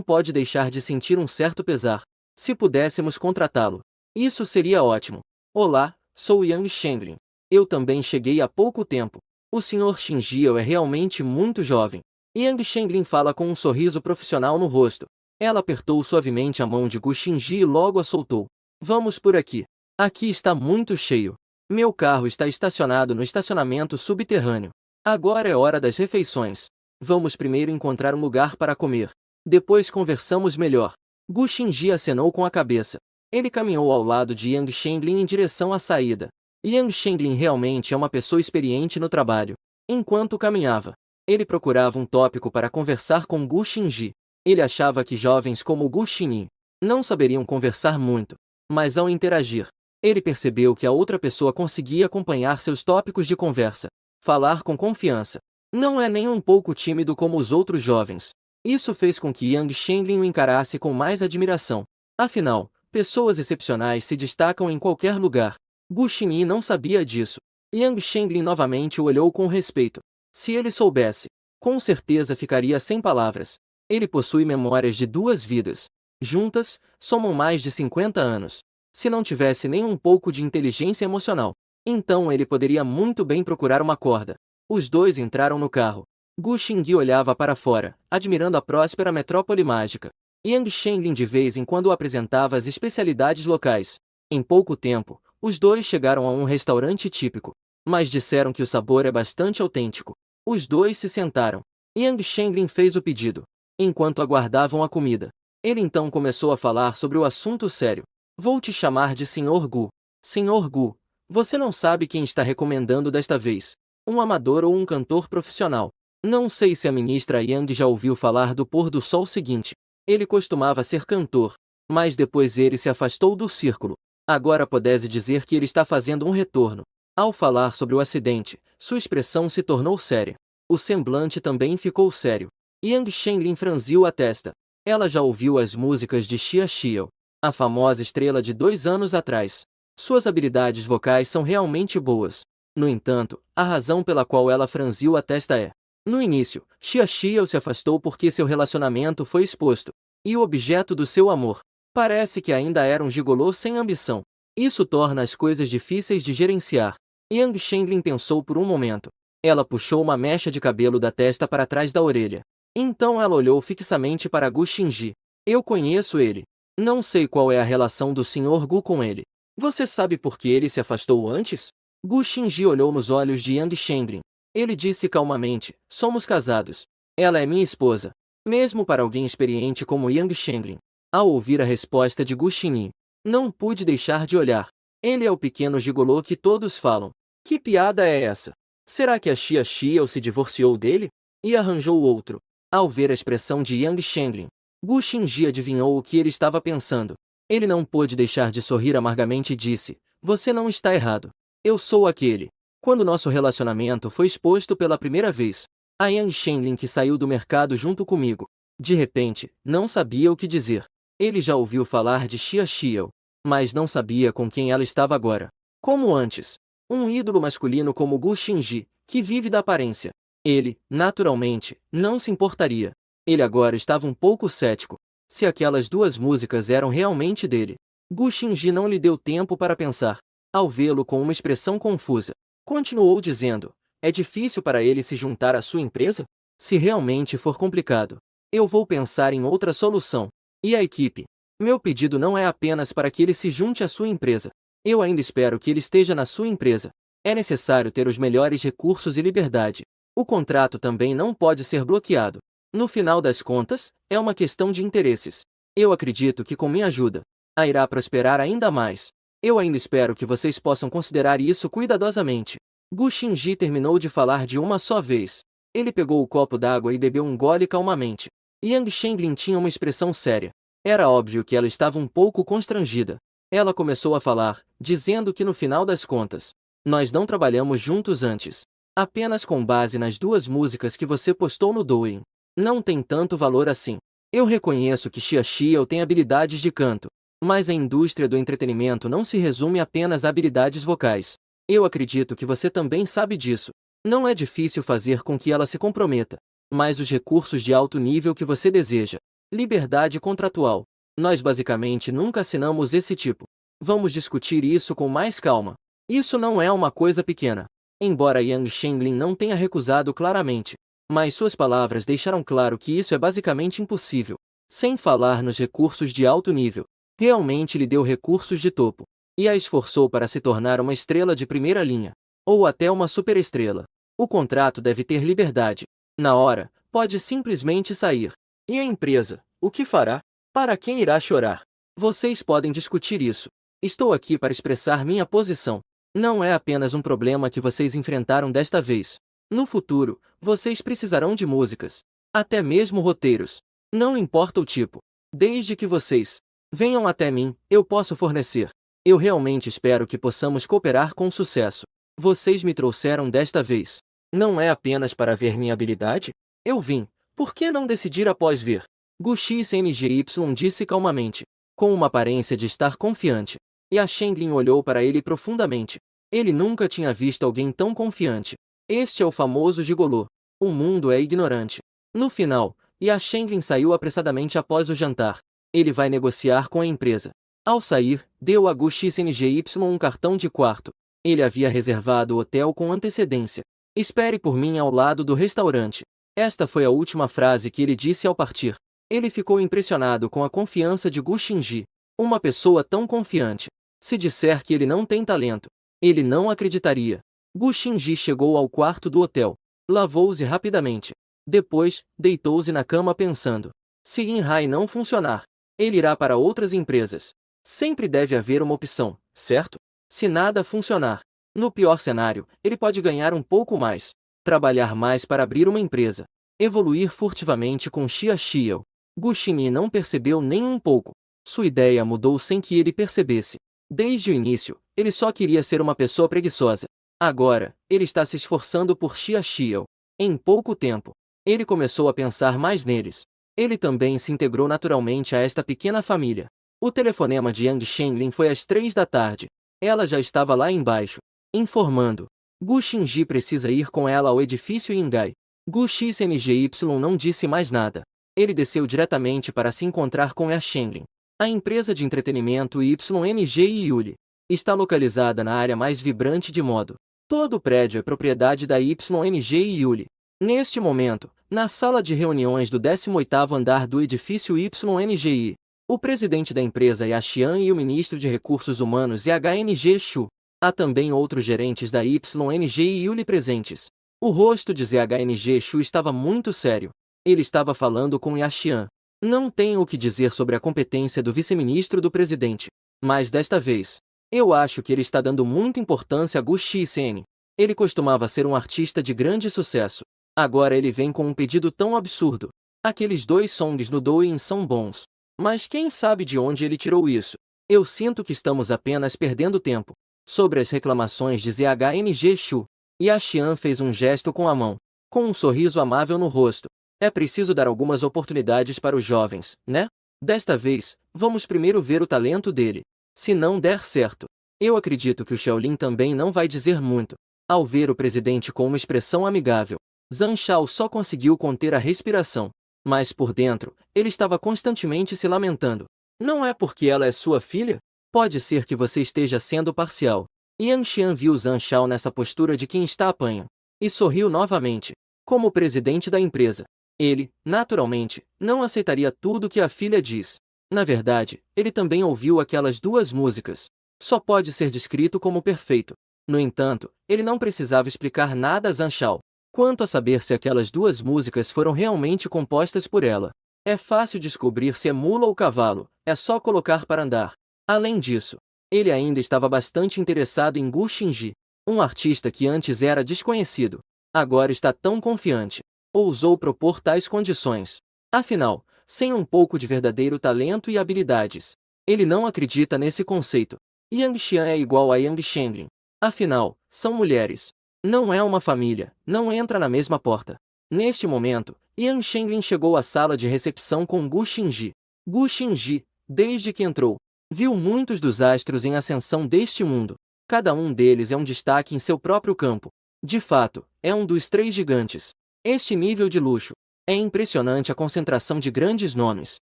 pode deixar de sentir um certo pesar. Se pudéssemos contratá-lo, isso seria ótimo. Olá, sou Yang Shenlin. Eu também cheguei há pouco tempo. O Sr. Xinjiao é realmente muito jovem. Yang Shenlin fala com um sorriso profissional no rosto. Ela apertou suavemente a mão de Gu Xingyi e logo a soltou. Vamos por aqui. Aqui está muito cheio. Meu carro está estacionado no estacionamento subterrâneo. Agora é hora das refeições. Vamos primeiro encontrar um lugar para comer. Depois conversamos melhor. Gu Xingyi acenou com a cabeça. Ele caminhou ao lado de Yang Shenlin em direção à saída. Yang Shenlin realmente é uma pessoa experiente no trabalho. Enquanto caminhava, ele procurava um tópico para conversar com Gu Xingyi. Ele achava que jovens como Gu Xingyi não saberiam conversar muito, mas ao interagir, ele percebeu que a outra pessoa conseguia acompanhar seus tópicos de conversa, falar com confiança. Não é nem um pouco tímido como os outros jovens. Isso fez com que Yang Shenlin o encarasse com mais admiração. Afinal, pessoas excepcionais se destacam em qualquer lugar. Gu Xingyi não sabia disso. Yang Shenlin novamente o olhou com respeito. Se ele soubesse, com certeza ficaria sem palavras. Ele possui memórias de 2 vidas. Juntas, somam mais de 50 anos. Se não tivesse nem um pouco de inteligência emocional, então ele poderia muito bem procurar uma corda. Os dois entraram no carro. Gu Xingyi olhava para fora, admirando a próspera metrópole mágica. Yang Shenlin de vez em quando apresentava as especialidades locais. Em pouco tempo, os dois chegaram a um restaurante típico, mas disseram que o sabor é bastante autêntico. Os dois se sentaram. Yang Shenlin fez o pedido. Enquanto aguardavam a comida, ele então começou a falar sobre o assunto sério. Vou te chamar de Sr. Gu. Sr. Gu, você não sabe quem está recomendando desta vez? Um amador ou um cantor profissional? Não sei se a ministra Yang já ouviu falar do pôr do sol seguinte. Ele costumava ser cantor, mas depois ele se afastou do círculo. Agora pode-se dizer que ele está fazendo um retorno. Ao falar sobre o acidente, sua expressão se tornou séria. O semblante também ficou sério. Yang Shenlin franziu a testa. Ela já ouviu as músicas de Xia Xiao, a famosa estrela de 2 anos atrás. Suas habilidades vocais são realmente boas. No entanto, a razão pela qual ela franziu a testa é: no início, Xia Xiao se afastou porque seu relacionamento foi exposto, e o objeto do seu amor parece que ainda era um gigolô sem ambição. Isso torna as coisas difíceis de gerenciar. Yang Shenlin pensou por um momento. Ela puxou uma mecha de cabelo da testa para trás da orelha. Então ela olhou fixamente para Gu Xingji. Eu conheço ele. Não sei qual é a relação do Sr. Gu com ele. Você sabe por que ele se afastou antes? Gu Xingji olhou nos olhos de Yang Shenlin. Ele disse calmamente: somos casados. Ela é minha esposa. Mesmo para alguém experiente como Yang Shenlin. Ao ouvir a resposta de Gu Xingyi, não pude deixar de olhar. Ele é o pequeno gigolô que todos falam. Que piada é essa? Será que a Xia Xiao se divorciou dele? E arranjou outro? Ao ver a expressão de Yang Shenlin, Gu Xingyi adivinhou o que ele estava pensando. Ele não pôde deixar de sorrir amargamente e disse: você não está errado. Eu sou aquele. Quando nosso relacionamento foi exposto pela primeira vez, a Yang Shenlin que saiu do mercado junto comigo. De repente, não sabia o que dizer. Ele já ouviu falar de Xia Xiao, mas não sabia com quem ela estava agora. Como antes. Um ídolo masculino como Gu Xingyi, que vive da aparência. Ele, naturalmente, não se importaria. Ele agora estava um pouco cético. Se aquelas duas músicas eram realmente dele. Gu Xingyi não lhe deu tempo para pensar. Ao vê-lo com uma expressão confusa, continuou dizendo: é difícil para ele se juntar à sua empresa? Se realmente for complicado, eu vou pensar em outra solução. E a equipe? Meu pedido não é apenas para que ele se junte à sua empresa. Eu ainda espero que ele esteja na sua empresa. É necessário ter os melhores recursos e liberdade. O contrato também não pode ser bloqueado. No final das contas, é uma questão de interesses. Eu acredito que com minha ajuda, a irá prosperar ainda mais. Eu ainda espero que vocês possam considerar isso cuidadosamente. Gu Xingyi terminou de falar de uma só vez. Ele pegou o copo d'água e bebeu um gole calmamente. Yang Shenlin tinha uma expressão séria. Era óbvio que ela estava um pouco constrangida. Ela começou a falar, dizendo que no final das contas, nós não trabalhamos juntos antes. Apenas com base nas duas músicas que você postou no Douyin. Não tem tanto valor assim. Eu reconheço que Xia Xiao tem habilidades de canto, mas a indústria do entretenimento não se resume apenas a habilidades vocais. Eu acredito que você também sabe disso. Não é difícil fazer com que ela se comprometa. Mas os recursos de alto nível que você deseja. Liberdade contratual. Nós basicamente nunca assinamos esse tipo. Vamos discutir isso com mais calma. Isso não é uma coisa pequena. Embora Yang Shenlin não tenha recusado claramente, mas suas palavras deixaram claro que isso é basicamente impossível. Sem falar nos recursos de alto nível. Realmente lhe deu recursos de topo. E a esforçou para se tornar uma estrela de primeira linha. Ou até uma superestrela. O contrato deve ter liberdade. Na hora, pode simplesmente sair. E a empresa, o que fará? Para quem irá chorar? Vocês podem discutir isso. Estou aqui para expressar minha posição. Não é apenas um problema que vocês enfrentaram desta vez. No futuro, vocês precisarão de músicas. Até mesmo roteiros. Não importa o tipo. Desde que vocês venham até mim, eu posso fornecer. Eu realmente espero que possamos cooperar com sucesso. Vocês me trouxeram desta vez. Não é apenas para ver minha habilidade? Eu vim. Por que não decidir após ver? Gu Xingyi disse calmamente, com uma aparência de estar confiante. E a Shenlin olhou para ele profundamente. Ele nunca tinha visto alguém tão confiante. Este é o famoso gigolô. O mundo é ignorante. No final, a Shenlin saiu apressadamente após o jantar. Ele vai negociar com a empresa. Ao sair, deu a Gu Xingyi um cartão de quarto. Ele havia reservado o hotel com antecedência. Espere por mim ao lado do restaurante. Esta foi a última frase que ele disse ao partir. Ele ficou impressionado com a confiança de Gu Xingyi. Uma pessoa tão confiante. Se disser que ele não tem talento, ele não acreditaria. Gu Xingyi chegou ao quarto do hotel. Lavou-se rapidamente. Depois, deitou-se na cama pensando. Se Yinhai não funcionar, ele irá para outras empresas. Sempre deve haver uma opção, certo? Se nada funcionar, no pior cenário, ele pode ganhar um pouco mais. Trabalhar mais para abrir uma empresa. Evoluir furtivamente com Xia Xiao. Gu Xingyi não percebeu nem um pouco. Sua ideia mudou sem que ele percebesse. Desde o início, ele só queria ser uma pessoa preguiçosa. Agora, ele está se esforçando por Xia Xiao. Em pouco tempo, ele começou a pensar mais neles. Ele também se integrou naturalmente a esta pequena família. O telefonema de Yang Shenlin foi às 3 da tarde. Ela já estava lá embaixo, informando. Gu Xingji precisa ir com ela ao edifício Yingai. Gu Xingyi não disse mais nada. Ele desceu diretamente para se encontrar com a Shenlin. A empresa de entretenimento YNG Yuli está localizada na área mais vibrante de modo. Todo o prédio é propriedade da YNG Yuli. Neste momento, na sala de reuniões do 18º andar do edifício YNGI, o presidente da empresa Yaxian e o ministro de Recursos Humanos ZHNG Shu. Há também outros gerentes da YNG Yuli presentes. O rosto de ZHNG Shu estava muito sério. Ele estava falando com Yaxian. Não tenho o que dizer sobre a competência do vice-ministro do presidente, mas desta vez, eu acho que ele está dando muita importância a Gu Shisen. Ele costumava ser um artista de grande sucesso. Agora ele vem com um pedido tão absurdo. Aqueles 2 songs no Douyin são bons. Mas quem sabe de onde ele tirou isso? Eu sinto que estamos apenas perdendo tempo. Sobre as reclamações de ZHNG Shu, Yaxian fez um gesto com a mão, com um sorriso amável no rosto. É preciso dar algumas oportunidades para os jovens, né? Desta vez, vamos primeiro ver o talento dele. Se não der certo, eu acredito que o Shaolin também não vai dizer muito. Ao ver o presidente com uma expressão amigável, Zhang Shao só conseguiu conter a respiração. Mas por dentro, ele estava constantemente se lamentando. Não é porque ela é sua filha? Pode ser que você esteja sendo parcial. Yang Xian viu Zhang Shao nessa postura de quem está apanha. E sorriu novamente. Como presidente da empresa, ele, naturalmente, não aceitaria tudo que a filha diz. Na verdade, ele também ouviu aquelas 2 músicas. Só pode ser descrito como perfeito. No entanto, ele não precisava explicar nada a Zhang Shao. Quanto a saber se aquelas 2 músicas foram realmente compostas por ela. É fácil descobrir se é mula ou cavalo, é só colocar para andar. Além disso, ele ainda estava bastante interessado em Gu Xingyi, um artista que antes era desconhecido. Agora está tão confiante. Ousou propor tais condições. Afinal, sem um pouco de verdadeiro talento e habilidades, ele não acredita nesse conceito. Yang Xian é igual a Yang Shenlin. Afinal, são mulheres. Não é uma família, não entra na mesma porta. Neste momento, Yang Shenlin chegou à sala de recepção com Gu Xingyi. Gu Xingyi, desde que entrou, viu muitos dos astros em ascensão deste mundo. Cada um deles é um destaque em seu próprio campo. De fato, é um dos 3 gigantes. Este nível de luxo. É impressionante a concentração de grandes nomes.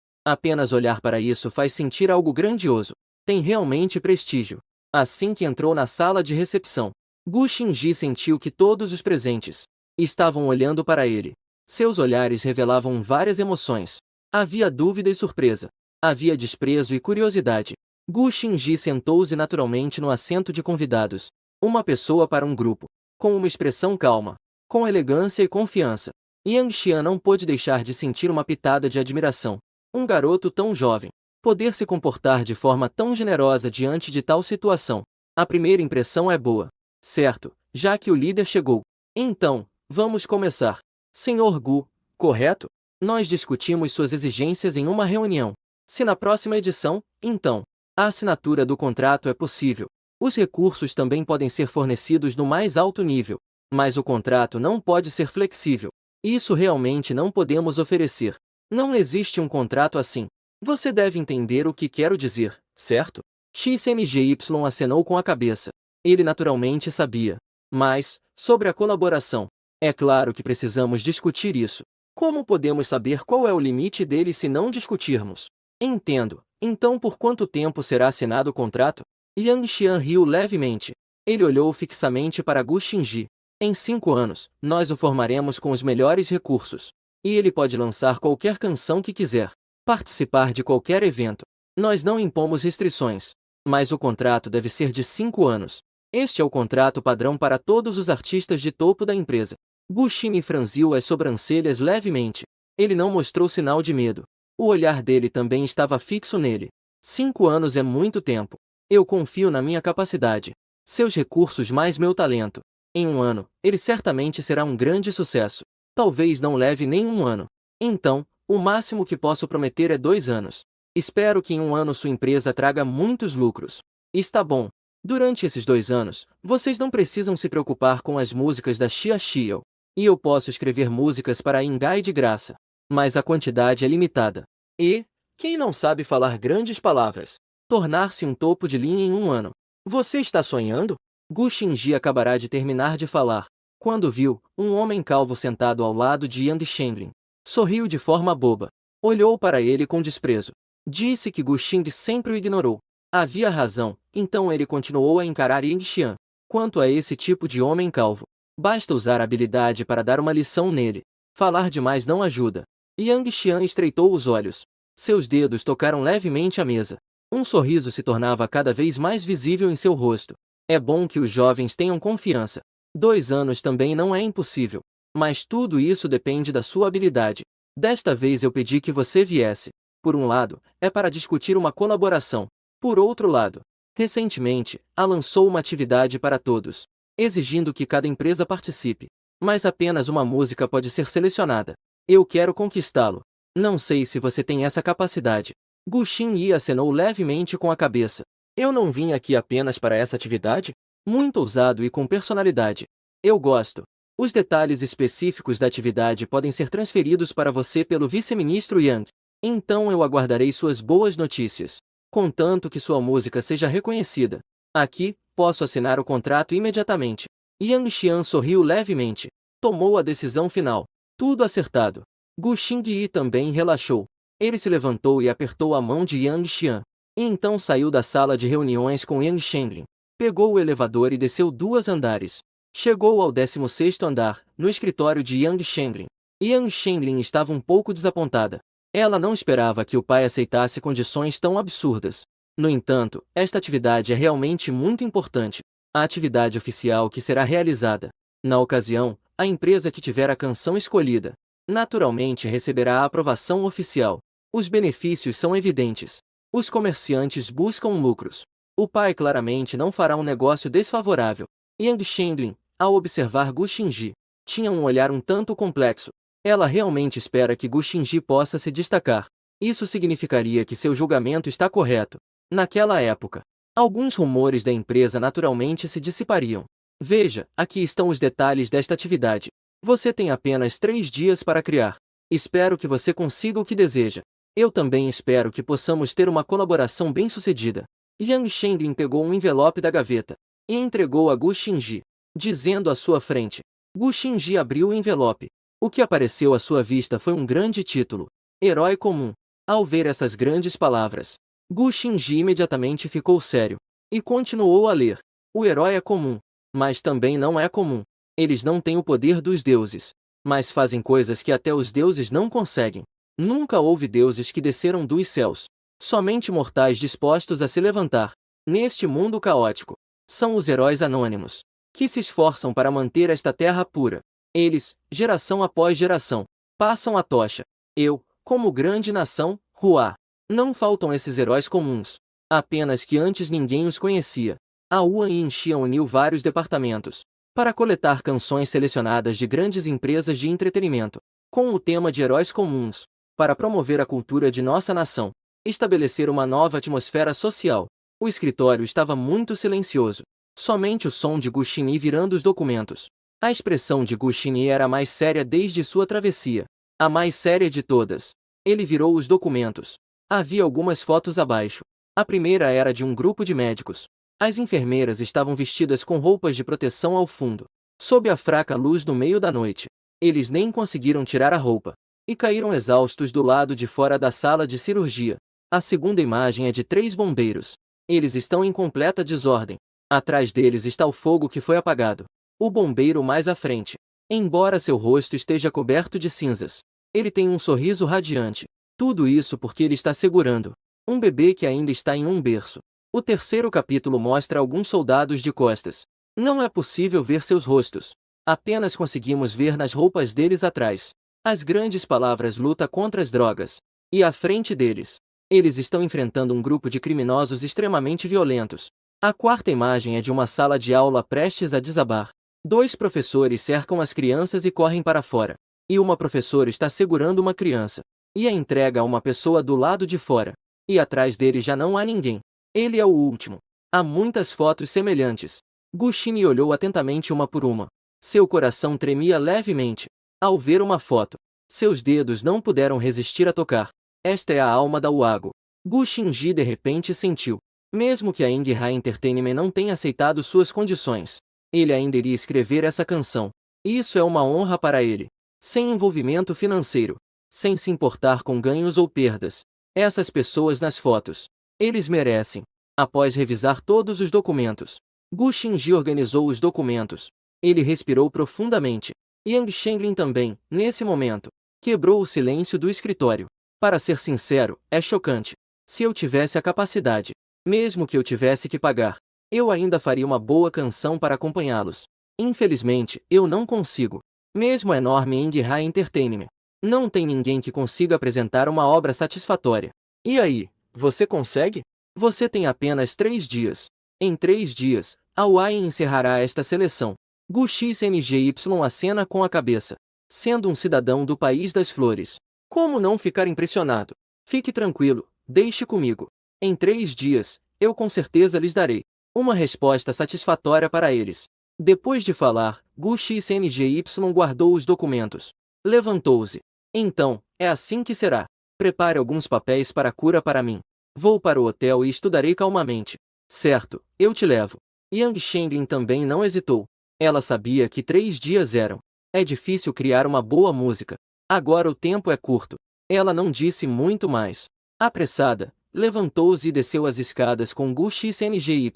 Apenas olhar para isso faz sentir algo grandioso. Tem realmente prestígio. Assim que entrou na sala de recepção, Gu Xingyi sentiu que todos os presentes estavam olhando para ele. Seus olhares revelavam várias emoções. Havia dúvida e surpresa. Havia desprezo e curiosidade. Gu Xingyi sentou-se naturalmente no assento de convidados. Uma pessoa para um grupo. Com uma expressão calma. Com elegância e confiança. Yang Xian não pôde deixar de sentir uma pitada de admiração. Um garoto tão jovem. Poder se comportar de forma tão generosa diante de tal situação. A primeira impressão é boa. Certo, já que o líder chegou. Então, vamos começar. Senhor Gu, correto? Nós discutimos suas exigências em uma reunião. Se na próxima edição, então, a assinatura do contrato é possível. Os recursos também podem ser fornecidos no mais alto nível. Mas o contrato não pode ser flexível. Isso realmente não podemos oferecer. Não existe um contrato assim. Você deve entender o que quero dizer, certo? XNGY acenou com a cabeça. Ele naturalmente sabia. Mas, sobre a colaboração, é claro que precisamos discutir isso. Como podemos saber qual é o limite dele se não discutirmos? Entendo. Então por quanto tempo será assinado o contrato? Yang Xian riu levemente. Ele olhou fixamente para Gu Xingyi. Em 5 anos, nós o formaremos com os melhores recursos. E ele pode lançar qualquer canção que quiser. Participar de qualquer evento. Nós não impomos restrições. Mas o contrato deve ser de 5 anos. Este é o contrato padrão para todos os artistas de topo da empresa. Gu Xingyi franziu as sobrancelhas levemente. Ele não mostrou sinal de medo. O olhar dele também estava fixo nele. 5 anos é muito tempo. Eu confio na minha capacidade. Seus recursos mais meu talento. Em 1 ano, ele certamente será um grande sucesso. Talvez não leve nem 1 ano. Então, o máximo que posso prometer é 2 anos. Espero que em 1 ano sua empresa traga muitos lucros. Está bom. Durante esses 2 anos, vocês não precisam se preocupar com as músicas da Xia Xiao. E eu posso escrever músicas para a Ingai de graça. Mas a quantidade é limitada. E, quem não sabe falar grandes palavras? Tornar-se um topo de linha em 1 ano. Você está sonhando? Gu Xingji acabará de terminar de falar, quando viu um homem calvo sentado ao lado de Yang Shenlin. Sorriu de forma boba. Olhou para ele com desprezo. Disse que Gu Xingji sempre o ignorou. Havia razão, então ele continuou a encarar Yang Xian. Quanto a esse tipo de homem calvo, basta usar habilidade para dar uma lição nele. Falar demais não ajuda. Yang Xian estreitou os olhos. Seus dedos tocaram levemente a mesa. Um sorriso se tornava cada vez mais visível em seu rosto. É bom que os jovens tenham confiança. 2 anos também não é impossível. Mas tudo isso depende da sua habilidade. Desta vez eu pedi que você viesse. Por um lado, é para discutir uma colaboração. Por outro lado, recentemente, lançou uma atividade para todos, exigindo que cada empresa participe. Mas apenas uma música pode ser selecionada. Eu quero conquistá-lo. Não sei se você tem essa capacidade. Gu Xingyi acenou levemente com a cabeça. Eu não vim aqui apenas para essa atividade? Muito ousado e com personalidade. Eu gosto. Os detalhes específicos da atividade podem ser transferidos para você pelo vice-ministro Yang. Então eu aguardarei suas boas notícias. Contanto que sua música seja reconhecida. Aqui, posso assinar o contrato imediatamente. Yang Xian sorriu levemente. Tomou a decisão final. Tudo acertado. Gu Xingyi também relaxou. Ele se levantou e apertou a mão de Yang Xian. E então saiu da sala de reuniões com Yang Shenlin. Pegou o elevador e desceu 2 andares. Chegou ao 16º andar, no escritório de Yang Shenlin. Yang Shenlin estava um pouco desapontada. Ela não esperava que o pai aceitasse condições tão absurdas. No entanto, esta atividade é realmente muito importante. A atividade oficial que será realizada. Na ocasião, a empresa que tiver a canção escolhida, naturalmente receberá a aprovação oficial. Os benefícios são evidentes. Os comerciantes buscam lucros. O pai claramente não fará um negócio desfavorável. Yang Shenlin, ao observar Gu Xingyi, tinha um olhar um tanto complexo. Ela realmente espera que Gu Xingyi possa se destacar. Isso significaria que seu julgamento está correto. Naquela época, alguns rumores da empresa naturalmente se dissipariam. Veja, aqui estão os detalhes desta atividade. Você tem apenas 3 dias para criar. Espero que você consiga o que deseja. Eu também espero que possamos ter uma colaboração bem-sucedida. Yang Shenlin pegou um envelope da gaveta e entregou a Gu Xingyi, dizendo à sua frente. Gu Xingyi abriu o envelope. O que apareceu à sua vista foi um grande título: Herói Comum. Ao ver essas grandes palavras, Gu Xingyi imediatamente ficou sério e continuou a ler. O herói é comum, mas também não é comum. Eles não têm o poder dos deuses, mas fazem coisas que até os deuses não conseguem. Nunca houve deuses que desceram dos céus. Somente mortais dispostos a se levantar. Neste mundo caótico, são os heróis anônimos, que se esforçam para manter esta terra pura. Eles, geração após geração, passam a tocha. Eu, como grande nação, Hua. Não faltam esses heróis comuns. Apenas que antes ninguém os conhecia. A Yuan Yinxian uniu vários departamentos para coletar canções selecionadas de grandes empresas de entretenimento, com o tema de heróis comuns, para promover a cultura de nossa nação, estabelecer uma nova atmosfera social. O escritório estava muito silencioso. Somente o som de Gu Xingyi virando os documentos. A expressão de Gu Xingyi era a mais séria desde sua travessia. A mais séria de todas. Ele virou os documentos. Havia algumas fotos abaixo. A primeira era de um grupo de médicos. As enfermeiras estavam vestidas com roupas de proteção ao fundo, sob a fraca luz do meio da noite. Eles nem conseguiram tirar a roupa e caíram exaustos do lado de fora da sala de cirurgia. A segunda imagem é de 3 bombeiros. Eles estão em completa desordem. Atrás deles está o fogo que foi apagado. O bombeiro mais à frente, embora seu rosto esteja coberto de cinzas, ele tem um sorriso radiante. Tudo isso porque ele está segurando um bebê que ainda está em um berço. O terceiro capítulo mostra alguns soldados de costas. Não é possível ver seus rostos. Apenas conseguimos ver nas roupas deles atrás as grandes palavras luta contra as drogas. E à frente deles, eles estão enfrentando um grupo de criminosos extremamente violentos. A quarta imagem é de uma sala de aula prestes a desabar. 2 professores cercam as crianças e correm para fora. E uma professora está segurando uma criança e a entrega a uma pessoa do lado de fora. E atrás dele já não há ninguém. Ele é o último. Há muitas fotos semelhantes. Gu Xingyi olhou atentamente uma por uma. Seu coração tremia levemente ao ver uma foto. Seus dedos não puderam resistir a tocar. Esta é a alma da Uago. Gu Xingyi de repente sentiu Mesmo que a Indie Entertainment não tenha aceitado suas condições, ele ainda iria escrever essa canção. Isso é uma honra para ele. Sem envolvimento financeiro. Sem se importar com ganhos ou perdas. Essas pessoas nas fotos. Eles merecem. Após revisar todos os documentos, Gu Xingji organizou os documentos. Ele respirou profundamente. Yang Shenglin também, nesse momento, quebrou o silêncio do escritório. Para ser sincero, é chocante. Se eu tivesse a capacidade, mesmo que eu tivesse que pagar, eu ainda faria uma boa canção para acompanhá-los. Infelizmente, eu não consigo. Mesmo a enorme Indie Entertainment, não tem ninguém que consiga apresentar uma obra satisfatória. E aí, você consegue? Você tem apenas 3 dias. Em 3 dias, a UAI encerrará esta seleção. Gu XNGY acena com a cabeça. Sendo um cidadão do País das Flores, como não ficar impressionado? Fique tranquilo, deixe comigo. Em 3 dias, eu com certeza lhes darei uma resposta satisfatória para eles. Depois de falar, Gu XNGY guardou os documentos. Levantou-se. Então, é assim que será. Prepare alguns papéis para a cura para mim. Vou para o hotel e estudarei calmamente. Certo, eu te levo. Yang Shenglin também não hesitou. Ela sabia que 3 dias eram. É difícil criar uma boa música. Agora o tempo é curto. Ela não disse muito mais. Apressada, levantou-se e desceu as escadas com Gu XNGY.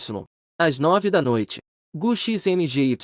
Às 9 da noite. Gu XNGY,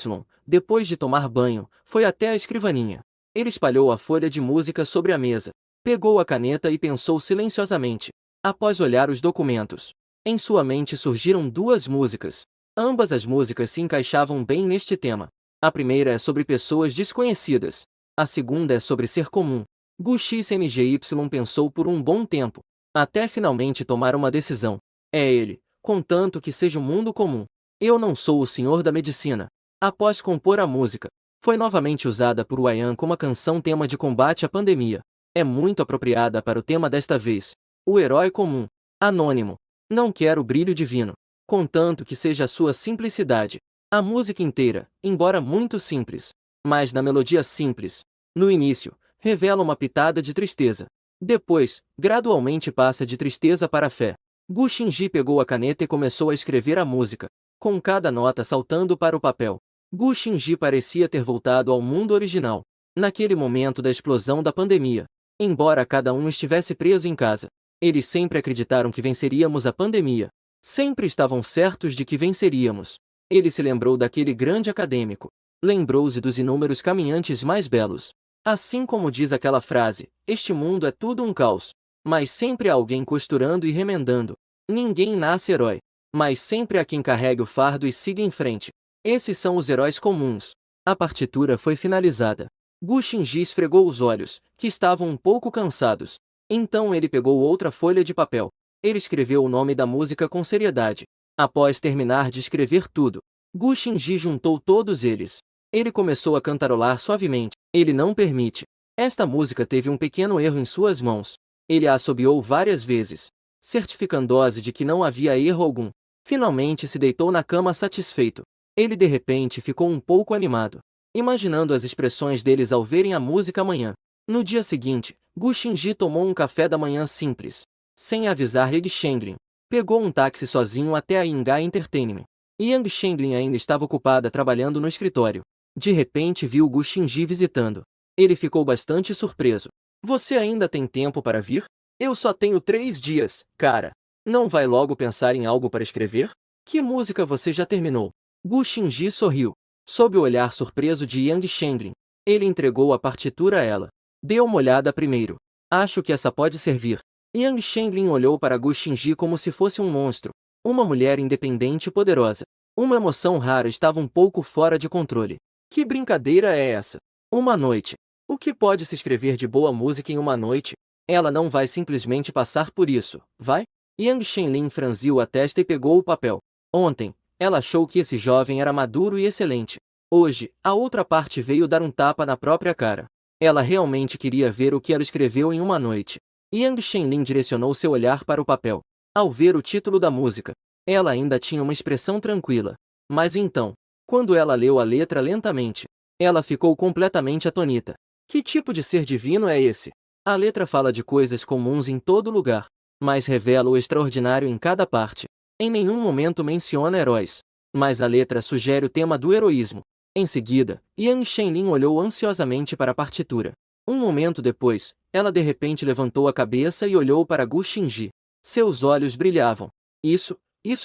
depois de tomar banho, foi até a escrivaninha. Ele espalhou a folha de música sobre a mesa. Pegou a caneta e pensou silenciosamente. Após olhar os documentos, em sua mente surgiram 2 músicas. Ambas as músicas se encaixavam bem neste tema. A primeira é sobre pessoas desconhecidas. A segunda é sobre ser comum. Gu XNGY pensou por um bom tempo, até finalmente tomar uma decisão. É ele, contanto que seja um mundo comum. Eu não sou o senhor da medicina. Após compor a música, foi novamente usada por Wayan como a canção tema de combate à pandemia. É muito apropriada para o tema desta vez. O herói comum. Anônimo. Não quero brilho divino. Contanto que seja a sua simplicidade. A música inteira, embora muito simples, mas na melodia simples, no início, revela uma pitada de tristeza. Depois, gradualmente passa de tristeza para fé. Gu Xingji pegou a caneta e começou a escrever a música, com cada nota saltando para o papel. Gu Xingji parecia ter voltado ao mundo original, naquele momento da explosão da pandemia. Embora cada um estivesse preso em casa, eles sempre acreditaram que venceríamos a pandemia. Sempre estavam certos de que venceríamos. Ele se lembrou daquele grande acadêmico. Lembrou-se dos inúmeros caminhantes mais belos. Assim como diz aquela frase, este mundo é tudo um caos. Mas sempre há alguém costurando e remendando. Ninguém nasce herói. Mas sempre há quem carregue o fardo e siga em frente. Esses são os heróis comuns. A partitura foi finalizada. Gu Xingji esfregou os olhos, que estavam um pouco cansados. Então ele pegou outra folha de papel. Ele escreveu o nome da música com seriedade. Após terminar de escrever tudo, Gu Xingji juntou todos eles. Ele começou a cantarolar suavemente. Ele não permite. Esta música teve um pequeno erro em suas mãos. Ele a assobiou várias vezes, certificando-se de que não havia erro algum. Finalmente se deitou na cama satisfeito. Ele de repente ficou um pouco animado, imaginando as expressões deles ao verem a música amanhã. No dia seguinte, Gu Xingji tomou um café da manhã simples, sem avisar Yang Shenglin. Pegou um táxi sozinho até a Inga Entertainment. Yang Shenglin ainda estava ocupada trabalhando no escritório. De repente viu Gu Xingji visitando. Ele ficou bastante surpreso. Você ainda tem tempo para vir? Eu só tenho 3 dias, cara. Não vai logo pensar em algo para escrever? Que música você já terminou? Gu Xingji sorriu. Sob o olhar surpreso de Yang Shenglin, ele entregou a partitura a ela. Dê uma olhada primeiro. Acho que essa pode servir. Yang Shenglin olhou para Gu Xingji como se fosse um monstro. Uma mulher independente e poderosa. Uma emoção rara estava um pouco fora de controle. Que brincadeira é essa? Uma noite. O que pode se escrever de boa música em uma noite? Ela não vai simplesmente passar por isso, vai? Yang Shenlin franziu a testa e pegou o papel. Ontem, ela achou que esse jovem era maduro e excelente. Hoje, a outra parte veio dar um tapa na própria cara. Ela realmente queria ver o que ela escreveu em uma noite. Yang Shenlin direcionou seu olhar para o papel. Ao ver o título da música, ela ainda tinha uma expressão tranquila. Mas então, quando ela leu a letra lentamente, ela ficou completamente atonita. Que tipo de ser divino é esse? A letra fala de coisas comuns em todo lugar, mas revela o extraordinário em cada parte. Em nenhum momento menciona heróis. Mas a letra sugere o tema do heroísmo. Em seguida, Yang Shenlin olhou ansiosamente para a partitura. Um momento depois, ela de repente levantou a cabeça e olhou para Gu Xingji. Seus olhos brilhavam. Isso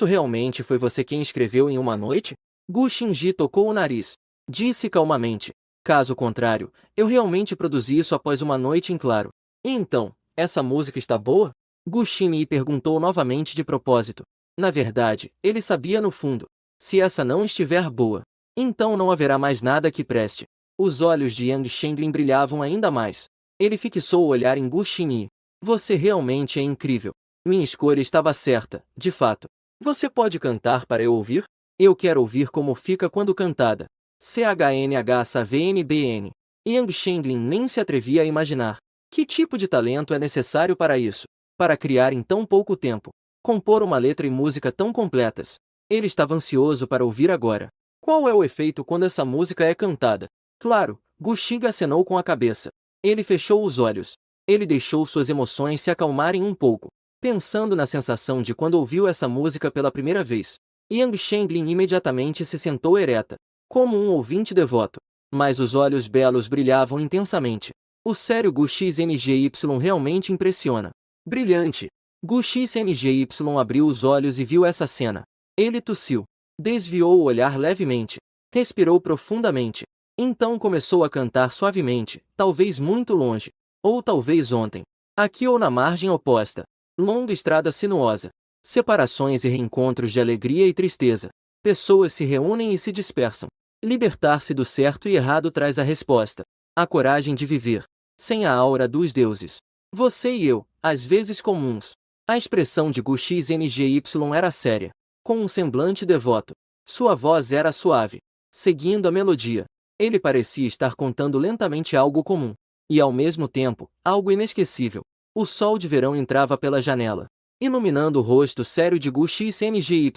realmente foi você quem escreveu em uma noite? Gu Xingji tocou o nariz. Disse calmamente. Caso contrário, eu realmente produzi isso após uma noite em claro. E então, essa música está boa? Gu Xingyi perguntou novamente de propósito. Na verdade, ele sabia no fundo. Se essa não estiver boa, então não haverá mais nada que preste. Os olhos de Yang Shenlin brilhavam ainda mais. Ele fixou o olhar em Gu Xingyi. Você realmente é incrível. Minha escolha estava certa, de fato. Você pode cantar para eu ouvir? Eu quero ouvir como fica quando cantada. CHNHSAVNBN. Yang Shenlin nem se atrevia a imaginar. Que tipo de talento é necessário para isso? Para criar em tão pouco tempo. Compor uma letra e música tão completas. Ele estava ansioso para ouvir agora. Qual é o efeito quando essa música é cantada? Claro, Gu Xingyi acenou com a cabeça. Ele fechou os olhos. Ele deixou suas emoções se acalmarem um pouco, pensando na sensação de quando ouviu essa música pela primeira vez. Yang Shenlin imediatamente se sentou ereta, como um ouvinte devoto. Mas os olhos belos brilhavam intensamente. O sério Gu XNGY realmente impressiona. Brilhante! Gu XNGY abriu os olhos e viu essa cena. Ele tossiu. Desviou o olhar levemente. Respirou profundamente. Então começou a cantar suavemente, talvez muito longe. Ou talvez ontem. Aqui ou na margem oposta. Longa estrada sinuosa. Separações e reencontros de alegria e tristeza. Pessoas se reúnem e se dispersam. Libertar-se do certo e errado traz a resposta. A coragem de viver. Sem a aura dos deuses. Você e eu, às vezes comuns. A expressão de Gu XNGY era séria. Com um semblante devoto. Sua voz era suave. Seguindo a melodia. Ele parecia estar contando lentamente algo comum. E ao mesmo tempo, algo inesquecível. O sol de verão entrava pela janela, iluminando o rosto sério de Gu XNGY.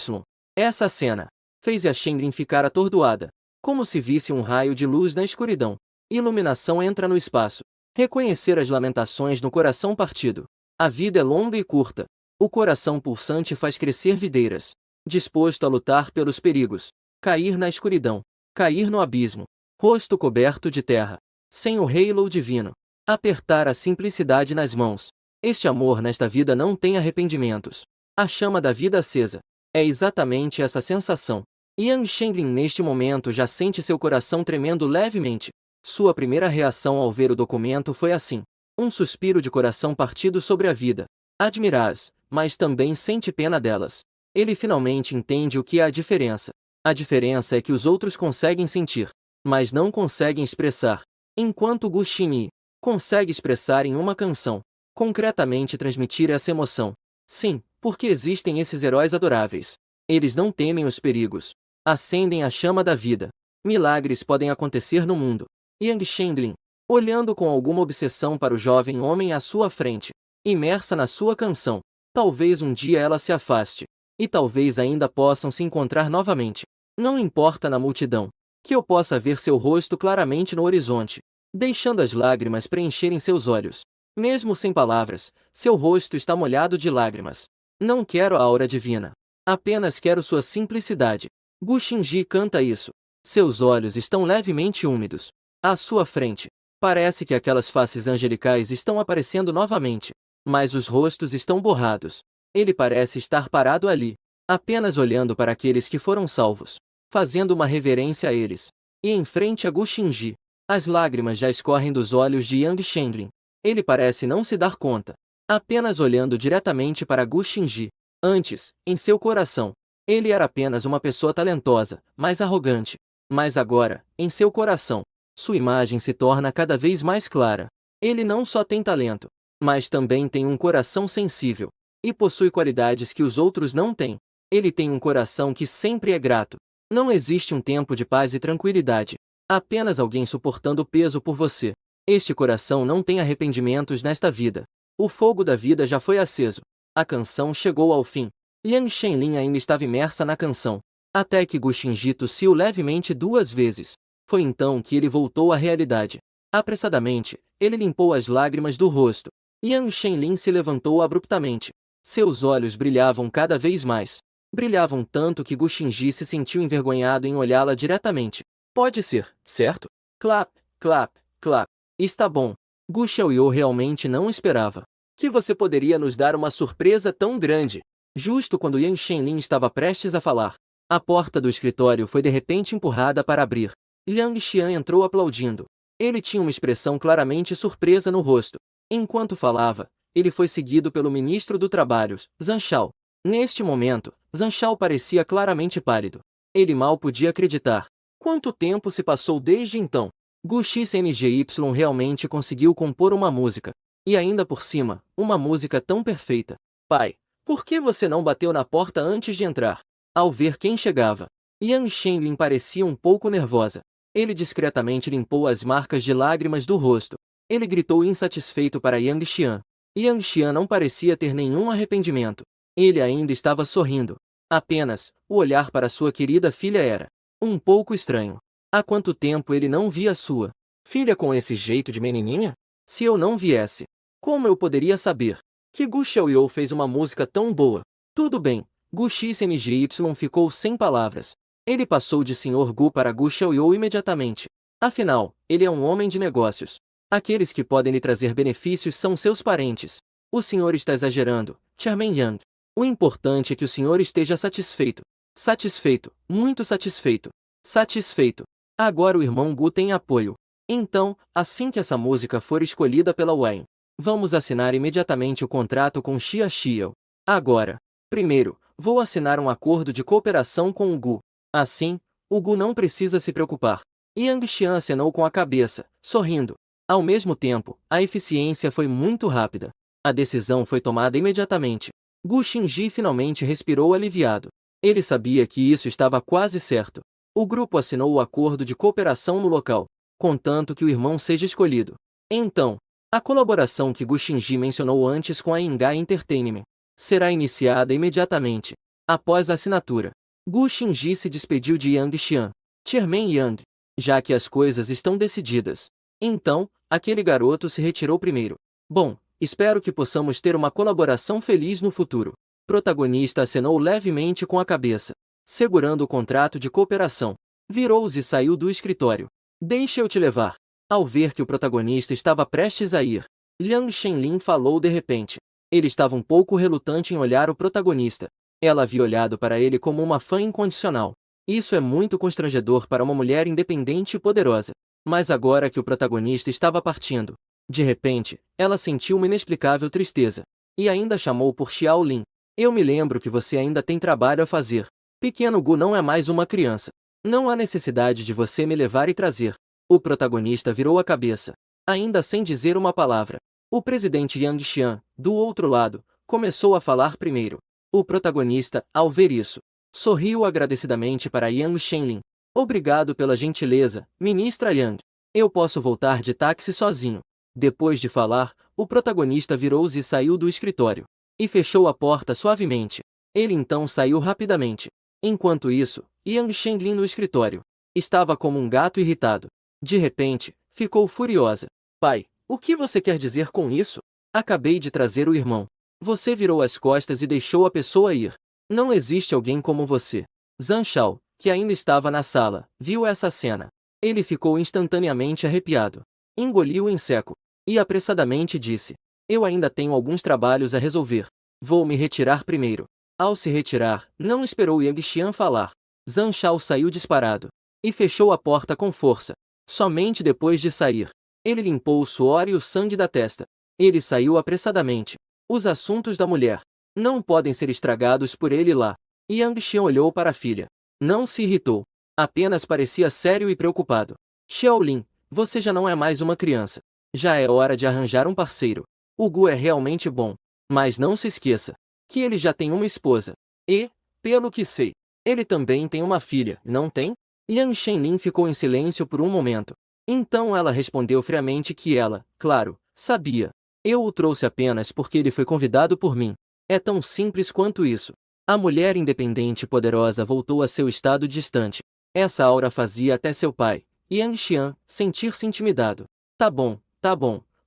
Essa cena fez a Shenlin ficar atordoada, como se visse um raio de luz na escuridão. Iluminação entra no espaço. Reconhecer as lamentações no coração partido. A vida é longa e curta. O coração pulsante faz crescer videiras. Disposto a lutar pelos perigos. Cair na escuridão. Cair no abismo. Rosto coberto de terra. Sem o halo divino. Apertar a simplicidade nas mãos. Este amor nesta vida não tem arrependimentos. A chama da vida acesa. É exatamente essa sensação. Yang Shenlin neste momento já sente seu coração tremendo levemente. Sua primeira reação ao ver o documento foi assim. Um suspiro de coração partido sobre a vida. Admira-as, mas também sente pena delas. Ele finalmente entende o que é a diferença. A diferença é que os outros conseguem sentir, mas não conseguem expressar. Enquanto Gu Xingyi consegue expressar em uma canção, concretamente transmitir essa emoção. Sim, porque existem esses heróis adoráveis. Eles não temem os perigos. Acendem a chama da vida. Milagres podem acontecer no mundo. Yang Shenlin, olhando com alguma obsessão para o jovem homem à sua frente, imersa na sua canção. Talvez um dia ela se afaste. E talvez ainda possam se encontrar novamente. Não importa na multidão. Que eu possa ver seu rosto claramente no horizonte, deixando as lágrimas preencherem seus olhos. Mesmo sem palavras, seu rosto está molhado de lágrimas. Não quero a aura divina. Apenas quero sua simplicidade. Gu Xingyi canta isso. Seus olhos estão levemente úmidos. À sua frente, parece que aquelas faces angelicais estão aparecendo novamente. Mas os rostos estão borrados. Ele parece estar parado ali, apenas olhando para aqueles que foram salvos, fazendo uma reverência a eles. E em frente a Gu Xingyi, as lágrimas já escorrem dos olhos de Yang Shenlin. Ele parece não se dar conta, apenas olhando diretamente para Gu Xingyi. Antes, em seu coração, ele era apenas uma pessoa talentosa, mas arrogante. Mas agora, em seu coração, sua imagem se torna cada vez mais clara. Ele não só tem talento, mas também tem um coração sensível. E possui qualidades que os outros não têm. Ele tem um coração que sempre é grato. Não existe um tempo de paz e tranquilidade. Apenas alguém suportando o peso por você. Este coração não tem arrependimentos nesta vida. O fogo da vida já foi aceso. A canção chegou ao fim. Yang Shenlin ainda estava imersa na canção. Até que Gu Xingyi tossiu levemente 2 vezes. Foi então que ele voltou à realidade. Apressadamente, ele limpou as lágrimas do rosto. Yang Shenlin se levantou abruptamente. Seus olhos brilhavam cada vez mais. Brilhavam tanto que Gu Xingji se sentiu envergonhado em olhá-la diretamente. Pode ser, certo? Clap, clap, clap. Está bom. Gu Xiaoyou realmente não esperava que você poderia nos dar uma surpresa tão grande. Justo quando Yang Shenlin estava prestes a falar, a porta do escritório foi de repente empurrada para abrir. Liang Xian entrou aplaudindo. Ele tinha uma expressão claramente surpresa no rosto. Enquanto falava, ele foi seguido pelo ministro do Trabalho, Zhang Shao. Neste momento, Zhang Shao parecia claramente pálido. Ele mal podia acreditar. Quanto tempo se passou desde então? Gu XNGY realmente conseguiu compor uma música. E ainda por cima, uma música tão perfeita. Pai, por que você não bateu na porta antes de entrar? Ao ver quem chegava, Yang Shenlin parecia um pouco nervosa. Ele discretamente limpou as marcas de lágrimas do rosto. Ele gritou insatisfeito para Yang Xian. Yang Xian não parecia ter nenhum arrependimento. Ele ainda estava sorrindo. Apenas, o olhar para sua querida filha era um pouco estranho. Há quanto tempo ele não via sua filha com esse jeito de menininha? Se eu não viesse, como eu poderia saber que Gu Xiaoyou fez uma música tão boa? Tudo bem, Gu XNGY ficou sem palavras. Ele passou de Sr. Gu para Gu Xiaoyou imediatamente. Afinal, ele é um homem de negócios. Aqueles que podem lhe trazer benefícios são seus parentes. O senhor está exagerando, Chairman Yang. O importante é que o senhor esteja satisfeito. Satisfeito, muito satisfeito. Satisfeito. Agora o irmão Gu tem apoio. Então, assim que essa música for escolhida pela UAM, vamos assinar imediatamente o contrato com Xia Xiao. Agora, primeiro, vou assinar um acordo de cooperação com o Gu. Assim, o Gu não precisa se preocupar. Yang Xian acenou com a cabeça, sorrindo. Ao mesmo tempo, a eficiência foi muito rápida. A decisão foi tomada imediatamente. Gu Xingji finalmente respirou aliviado. Ele sabia que isso estava quase certo. O grupo assinou o acordo de cooperação no local, contanto que o irmão seja escolhido. Então, a colaboração que Gu Xingji mencionou antes com a Inga Entertainment será iniciada imediatamente. Após a assinatura, Gu Xingji se despediu de Yang Xian. Chairman Yang, já que as coisas estão decididas. Então, aquele garoto se retirou primeiro. Bom, espero que possamos ter uma colaboração feliz no futuro. Protagonista acenou levemente com a cabeça, segurando o contrato de cooperação. Virou-se e saiu do escritório. Deixa eu te levar. Ao ver que o protagonista estava prestes a ir, Liang Shenlin falou de repente. Ele estava um pouco relutante em olhar o protagonista. Ela havia olhado para ele como uma fã incondicional. Isso é muito constrangedor para uma mulher independente e poderosa. Mas agora que o protagonista estava partindo, de repente, ela sentiu uma inexplicável tristeza. E ainda chamou por Xiao Lin. Eu me lembro que você ainda tem trabalho a fazer. Pequeno Gu não é mais uma criança. Não há necessidade de você me levar e trazer. O protagonista virou a cabeça, ainda sem dizer uma palavra. O presidente Yang Xian, do outro lado, começou a falar primeiro. O protagonista, ao ver isso, sorriu agradecidamente para Yang Shenlin. Obrigado pela gentileza, ministra Yang. Eu posso voltar de táxi sozinho. Depois de falar, o protagonista virou-se e saiu do escritório. E fechou a porta suavemente. Ele então saiu rapidamente. Enquanto isso, Yang Shenlin no escritório estava como um gato irritado. De repente, ficou furiosa. Pai, o que você quer dizer com isso? Acabei de trazer o irmão. Você virou as costas e deixou a pessoa ir. Não existe alguém como você. Zhang Shao, que ainda estava na sala, viu essa cena. Ele ficou instantaneamente arrepiado. Engoliu em seco. E apressadamente disse. Eu ainda tenho alguns trabalhos a resolver. Vou me retirar primeiro. Ao se retirar, não esperou Yang Xian falar. Zhang Shao saiu disparado. E fechou a porta com força. Somente depois de sair, ele limpou o suor e o sangue da testa. Ele saiu apressadamente. Os assuntos da mulher não podem ser estragados por ele lá. Yang Xian olhou para a filha. Não se irritou. Apenas parecia sério e preocupado. Xiaolin, você já não é mais uma criança. Já é hora de arranjar um parceiro. O Gu é realmente bom. Mas não se esqueça que ele já tem uma esposa. E, pelo que sei, ele também tem uma filha, não tem? Yang Shenlin ficou em silêncio por um momento. Então ela respondeu friamente que ela, claro, sabia. Eu o trouxe apenas porque ele foi convidado por mim. É tão simples quanto isso. A mulher independente e poderosa voltou a seu estado distante. Essa aura fazia até seu pai, Yang Xian, sentir-se intimidado. Tá bom,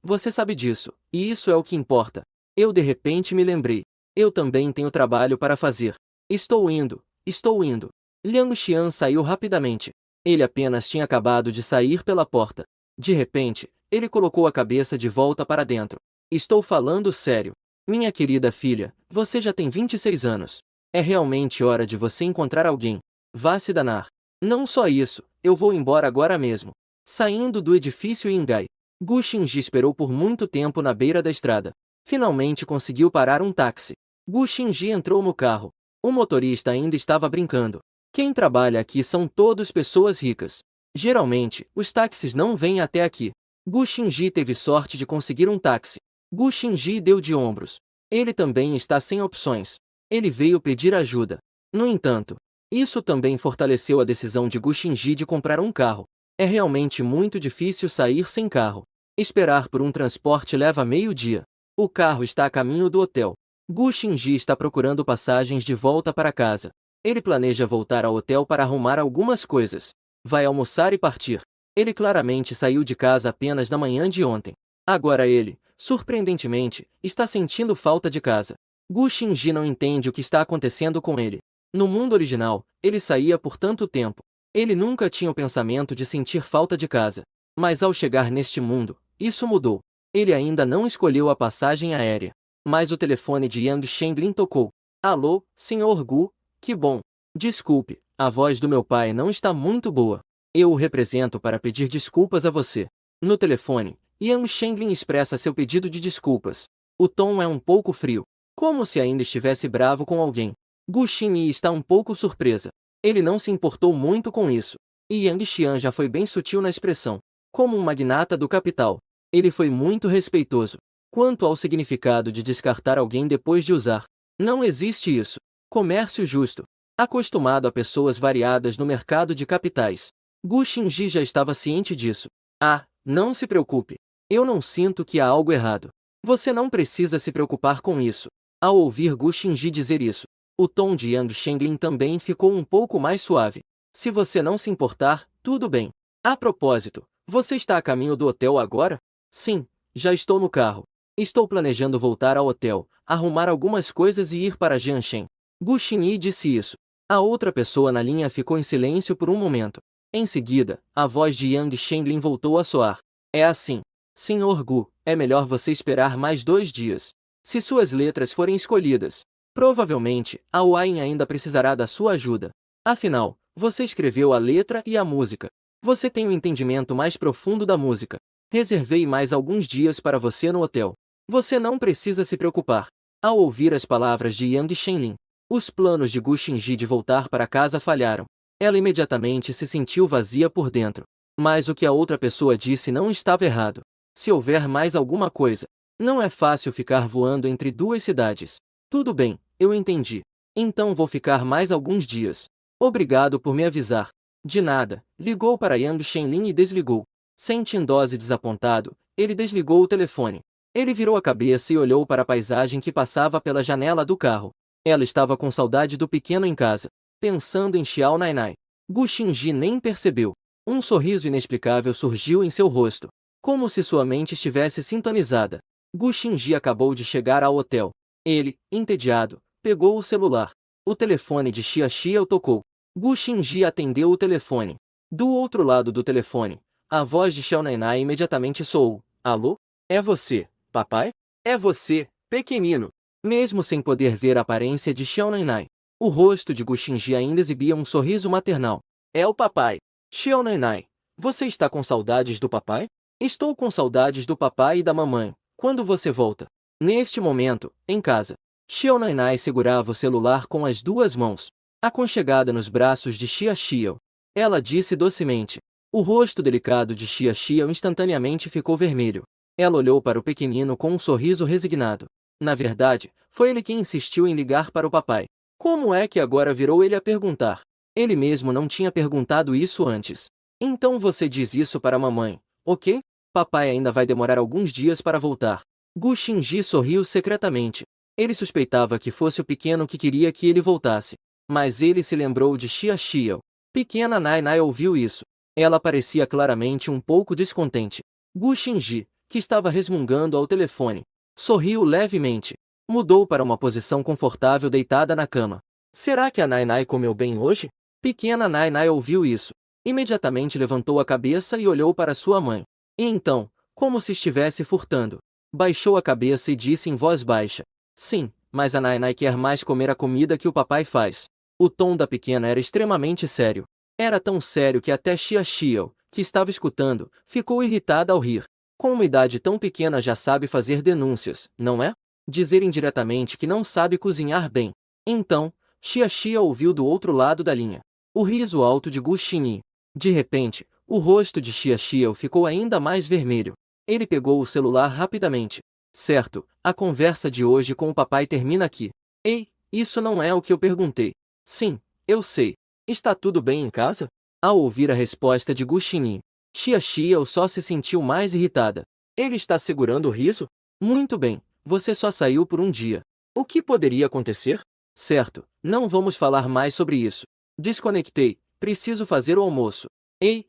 você sabe disso, e isso é o que importa. Eu de repente me lembrei. Eu também tenho trabalho para fazer. Estou indo, estou indo. Liang Xian saiu rapidamente. Ele apenas tinha acabado de sair pela porta. De repente, ele colocou a cabeça de volta para dentro. Estou falando sério. Minha querida filha, você já tem 26 anos. É realmente hora de você encontrar alguém. Vá se danar. Não só isso, eu vou embora agora mesmo. Saindo do edifício Yingai, Gu Xingji esperou por muito tempo na beira da estrada. Finalmente conseguiu parar um táxi. Gu Xingji entrou no carro. O motorista ainda estava brincando. Quem trabalha aqui são todos pessoas ricas. Geralmente, os táxis não vêm até aqui. Gu Xingji teve sorte de conseguir um táxi. Gu Xingji deu de ombros. Ele também está sem opções. Ele veio pedir ajuda. No entanto, isso também fortaleceu a decisão de Gu Xingji de comprar um carro. É realmente muito difícil sair sem carro. Esperar por um transporte leva meio-dia. O carro está a caminho do hotel. Gu Xingji está procurando passagens de volta para casa. Ele planeja voltar ao hotel para arrumar algumas coisas. Vai almoçar e partir. Ele claramente saiu de casa apenas na manhã de ontem. Agora ele, surpreendentemente, está sentindo falta de casa. Gu Xingji não entende o que está acontecendo com ele. No mundo original, ele saía por tanto tempo. Ele nunca tinha o pensamento de sentir falta de casa. Mas ao chegar neste mundo, isso mudou. Ele ainda não escolheu a passagem aérea. Mas o telefone de Yang Shenglin tocou. Alô, Sr. Gu, que bom. Desculpe, a voz do meu pai não está muito boa. Eu o represento para pedir desculpas a você. No telefone, Yang Shenglin expressa seu pedido de desculpas. O tom é um pouco frio, como se ainda estivesse bravo com alguém. Gu Xinyi está um pouco surpresa. Ele não se importou muito com isso. E Yang Xian já foi bem sutil na expressão. Como um magnata do capital, ele foi muito respeitoso. Quanto ao significado de descartar alguém depois de usar, não existe isso. Comércio justo. Acostumado a pessoas variadas no mercado de capitais. Gu Xingji já estava ciente disso. Ah, não se preocupe. Eu não sinto que há algo errado. Você não precisa se preocupar com isso. Ao ouvir Gu Xingji dizer isso, o tom de Yang Shenglin também ficou um pouco mais suave. Se você não se importar, tudo bem. A propósito, você está a caminho do hotel agora? Sim, já estou no carro. Estou planejando voltar ao hotel, arrumar algumas coisas e ir para Jianshen. Gu Xinyi disse isso. A outra pessoa na linha ficou em silêncio por um momento. Em seguida, a voz de Yang Shenglin voltou a soar. É assim. Sr. Gu, é melhor você esperar mais 2 dias. Se suas letras forem escolhidas, provavelmente, a Wain ainda precisará da sua ajuda. Afinal, você escreveu a letra e a música. Você tem um entendimento mais profundo da música. Reservei mais alguns dias para você no hotel. Você não precisa se preocupar. Ao ouvir as palavras de Yang Shenlin, os planos de Gu Xingji de voltar para casa falharam. Ela imediatamente se sentiu vazia por dentro. Mas o que a outra pessoa disse não estava errado. Se houver mais alguma coisa, não é fácil ficar voando entre 2 cidades. Tudo bem, eu entendi. Então vou ficar mais alguns dias. Obrigado por me avisar. De nada, ligou para Yang Shenlin e desligou. Sentindo-se desapontado, ele desligou o telefone. Ele virou a cabeça e olhou para a paisagem que passava pela janela do carro. Ela estava com saudade do pequeno em casa, pensando em Xiao Nainai. Gu Xingji nem percebeu. Um sorriso inexplicável surgiu em seu rosto, como se sua mente estivesse sintonizada. Gu Xingji acabou de chegar ao hotel. Ele, entediado, pegou o celular. O telefone de Xia Xiao tocou. Gu Xingji atendeu o telefone. Do outro lado do telefone, a voz de Xiao Nainai imediatamente soou. Alô? É você, papai? É você, pequenino. Mesmo sem poder ver a aparência de Xiao Nainai, o rosto de Gu Xingji ainda exibia um sorriso maternal. É o papai. Xiao Nainai, você está com saudades do papai? Estou com saudades do papai e da mamãe. Quando você volta? Neste momento, em casa, Xiao Nainai segurava o celular com as 2 mãos, aconchegada nos braços de Xia Xiao. Ela disse docemente. O rosto delicado de Xia Xiao instantaneamente ficou vermelho. Ela olhou para o pequenino com um sorriso resignado. Na verdade, foi ele quem insistiu em ligar para o papai. Como é que agora virou ele a perguntar? Ele mesmo não tinha perguntado isso antes. Então você diz isso para a mamãe, ok? Papai ainda vai demorar alguns dias para voltar. Gu Xingji sorriu secretamente. Ele suspeitava que fosse o pequeno que queria que ele voltasse. Mas ele se lembrou de Xia Xiao. Pequena Nainai ouviu isso. Ela parecia claramente um pouco descontente. Gu Xingji, que estava resmungando ao telefone, sorriu levemente. Mudou para uma posição confortável deitada na cama. Será que a Nainai comeu bem hoje? Pequena Nainai ouviu isso. Imediatamente levantou a cabeça e olhou para sua mãe. E então, como se estivesse furtando, baixou a cabeça e disse em voz baixa: Sim, mas a Nainai quer mais comer a comida que o papai faz. O tom da pequena era extremamente sério. Era tão sério que até Xia Xiao, que estava escutando, ficou irritada ao rir. Com uma idade tão pequena já sabe fazer denúncias, não é? Dizer indiretamente que não sabe cozinhar bem. Então, Xia Xia ouviu do outro lado da linha o riso alto de Gu Xinyi. De repente, o rosto de Xia Xiao ficou ainda mais vermelho. Ele pegou o celular rapidamente. Certo, a conversa de hoje com o papai termina aqui. Ei, isso não é o que eu perguntei. Sim, eu sei. Está tudo bem em casa? Ao ouvir a resposta de Gu Xinyi, Xia Xiao só se sentiu mais irritada. Ele está segurando o riso? Muito bem, você só saiu por um dia. O que poderia acontecer? Certo, não vamos falar mais sobre isso. Desconectei, preciso fazer o almoço. Ei,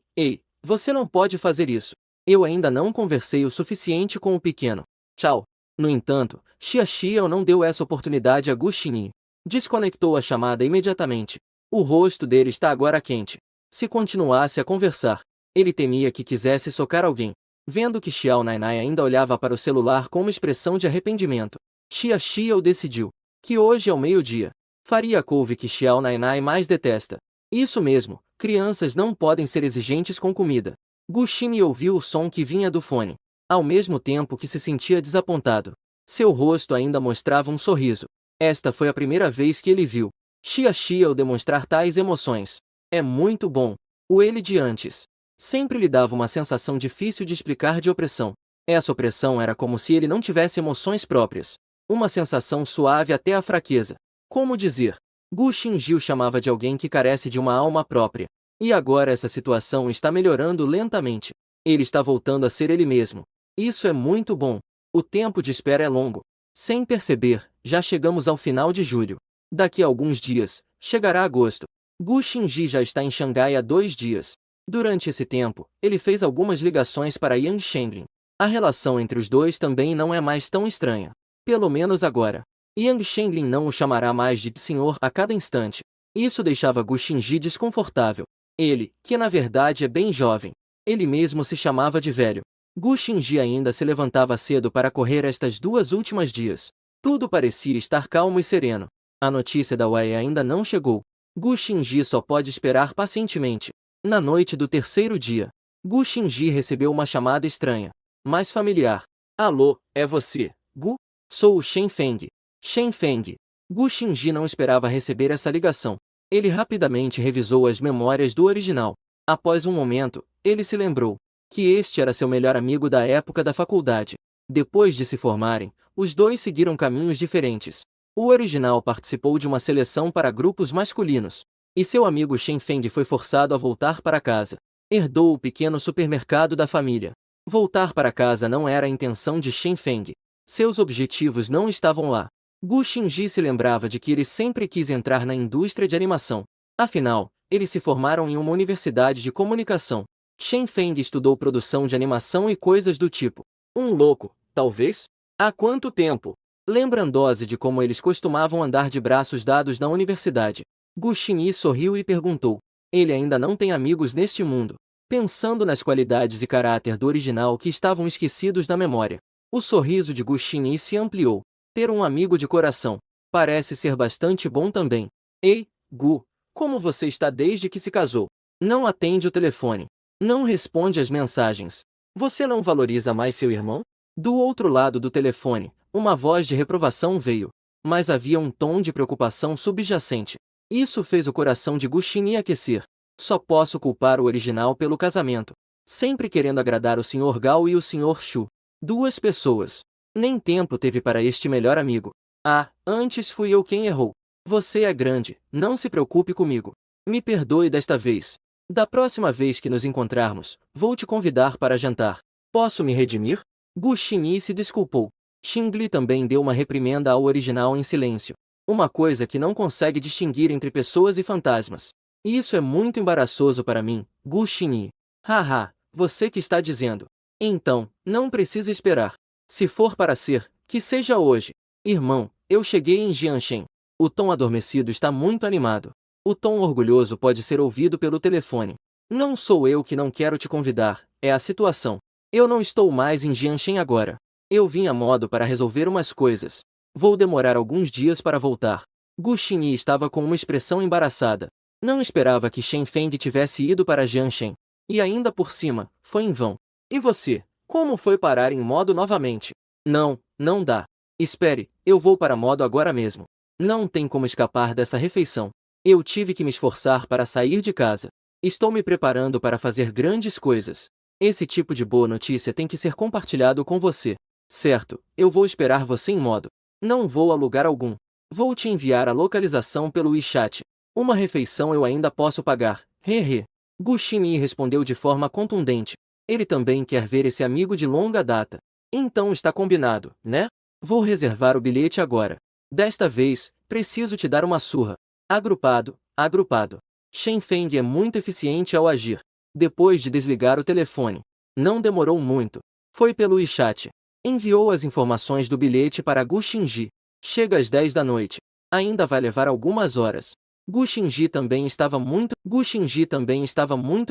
você não pode fazer isso. Eu ainda não conversei o suficiente com o pequeno. Tchau. No entanto, Xia Xiao não deu essa oportunidade a Gu Xinyi. Desconectou a chamada imediatamente. O rosto dele está agora quente. Se continuasse a conversar, ele temia que quisesse socar alguém. Vendo que Xiao Nainai ainda olhava para o celular com uma expressão de arrependimento, Xia Xiao decidiu que hoje ao meio-dia faria a couve que Xiao Nainai mais detesta. Isso mesmo, crianças não podem ser exigentes com comida. Gu Xinyi ouviu o som que vinha do fone, ao mesmo tempo que se sentia desapontado. Seu rosto ainda mostrava um sorriso. Esta foi a primeira vez que ele viu Xia Xiao demonstrar tais emoções. É muito bom. O ele de antes sempre lhe dava uma sensação difícil de explicar de opressão. Essa opressão era como se ele não tivesse emoções próprias. Uma sensação suave até a fraqueza. Como dizer? Gu Xinji o chamava de alguém que carece de uma alma própria. E agora essa situação está melhorando lentamente. Ele está voltando a ser ele mesmo. Isso é muito bom. O tempo de espera é longo. Sem perceber, já chegamos ao final de julho. Daqui a alguns dias, chegará agosto. Gu Xinji já está em Xangai há 2 dias. Durante esse tempo, ele fez algumas ligações para Yang Shenglin. A relação entre os dois também não é mais tão estranha. Pelo menos agora. Yang Shenglin não o chamará mais de senhor a cada instante. Isso deixava Gu Xinji desconfortável. Ele, que na verdade é bem jovem, ele mesmo se chamava de velho. Gu Xinji ainda se levantava cedo para correr estas 2 últimas dias. Tudo parecia estar calmo e sereno. A notícia da Wei ainda não chegou. Gu Xinji só pode esperar pacientemente. Na noite do terceiro dia, Gu Xinji recebeu uma chamada estranha, mas familiar. Alô, é você, Gu? Sou o Shen Feng. Shen Feng. Gu Xinji não esperava receber essa ligação. Ele rapidamente revisou as memórias do original. Após um momento, ele se lembrou que este era seu melhor amigo da época da faculdade. Depois de se formarem, os dois seguiram caminhos diferentes. O original participou de uma seleção para grupos masculinos, e seu amigo Shen Feng foi forçado a voltar para casa. Herdou o pequeno supermercado da família. Voltar para casa não era a intenção de Shen Feng. Seus objetivos não estavam lá. Gu Xinji se lembrava de que ele sempre quis entrar na indústria de animação. Afinal, eles se formaram em uma universidade de comunicação. Shen Feng estudou produção de animação e coisas do tipo. Um louco, talvez? Há quanto tempo? Lembrando-se de como eles costumavam andar de braços dados na universidade, Gu Xinyi sorriu e perguntou. Ele ainda não tem amigos neste mundo. Pensando nas qualidades e caráter do original que estavam esquecidos na memória, o sorriso de Gu Xinyi se ampliou. Ter um amigo de coração parece ser bastante bom também. Ei, Gu, como você está desde que se casou? Não atende o telefone. Não responde às mensagens. Você não valoriza mais seu irmão? Do outro lado do telefone, uma voz de reprovação veio, mas havia um tom de preocupação subjacente. Isso fez o coração de Gu Xinyi aquecer. Só posso culpar o original pelo casamento. Sempre querendo agradar o Sr. Gao e o Sr. Shu. 2 pessoas. Nem tempo teve para este melhor amigo. Ah, antes fui eu quem errou. Você é grande, não se preocupe comigo. Me perdoe desta vez. Da próxima vez que nos encontrarmos, vou te convidar para jantar. Posso me redimir? Gu Xinyi se desculpou. Xingli também deu uma reprimenda ao original em silêncio. Uma coisa que não consegue distinguir entre pessoas e fantasmas. Isso é muito embaraçoso para mim, Gu Xinyi. Haha, você que está dizendo. Então, não precisa esperar. Se for para ser, que seja hoje. Irmão, eu cheguei em Jianshen. O tom adormecido está muito animado. O tom orgulhoso pode ser ouvido pelo telefone. Não sou eu que não quero te convidar, é a situação. Eu não estou mais em Jianshen agora. Eu vim a modo para resolver umas coisas. Vou demorar alguns dias para voltar. Gu Xinyi estava com uma expressão embaraçada. Não esperava que Shen Feng tivesse ido para Jianshen. E ainda por cima, foi em vão. E você, como foi parar em modo novamente? Não, não dá. Espere, eu vou para modo agora mesmo. Não tem como escapar dessa refeição. Eu tive que me esforçar para sair de casa. Estou me preparando para fazer grandes coisas. Esse tipo de boa notícia tem que ser compartilhado com você. Certo, eu vou esperar você em modo. Não vou a lugar algum. Vou te enviar a localização pelo WeChat. Uma refeição eu ainda posso pagar. Hehe. Gu Xinyi respondeu de forma contundente. Ele também quer ver esse amigo de longa data. Então está combinado, né? Vou reservar o bilhete agora. Desta vez, preciso te dar uma surra. Agrupado, agrupado. Shen Feng é muito eficiente ao agir. Depois de desligar o telefone. Não demorou muito. Foi pelo WeChat. Enviou as informações do bilhete para Gu Xinji. Chega às 10 da noite. Ainda vai levar algumas horas. Gu Xinji também estava muito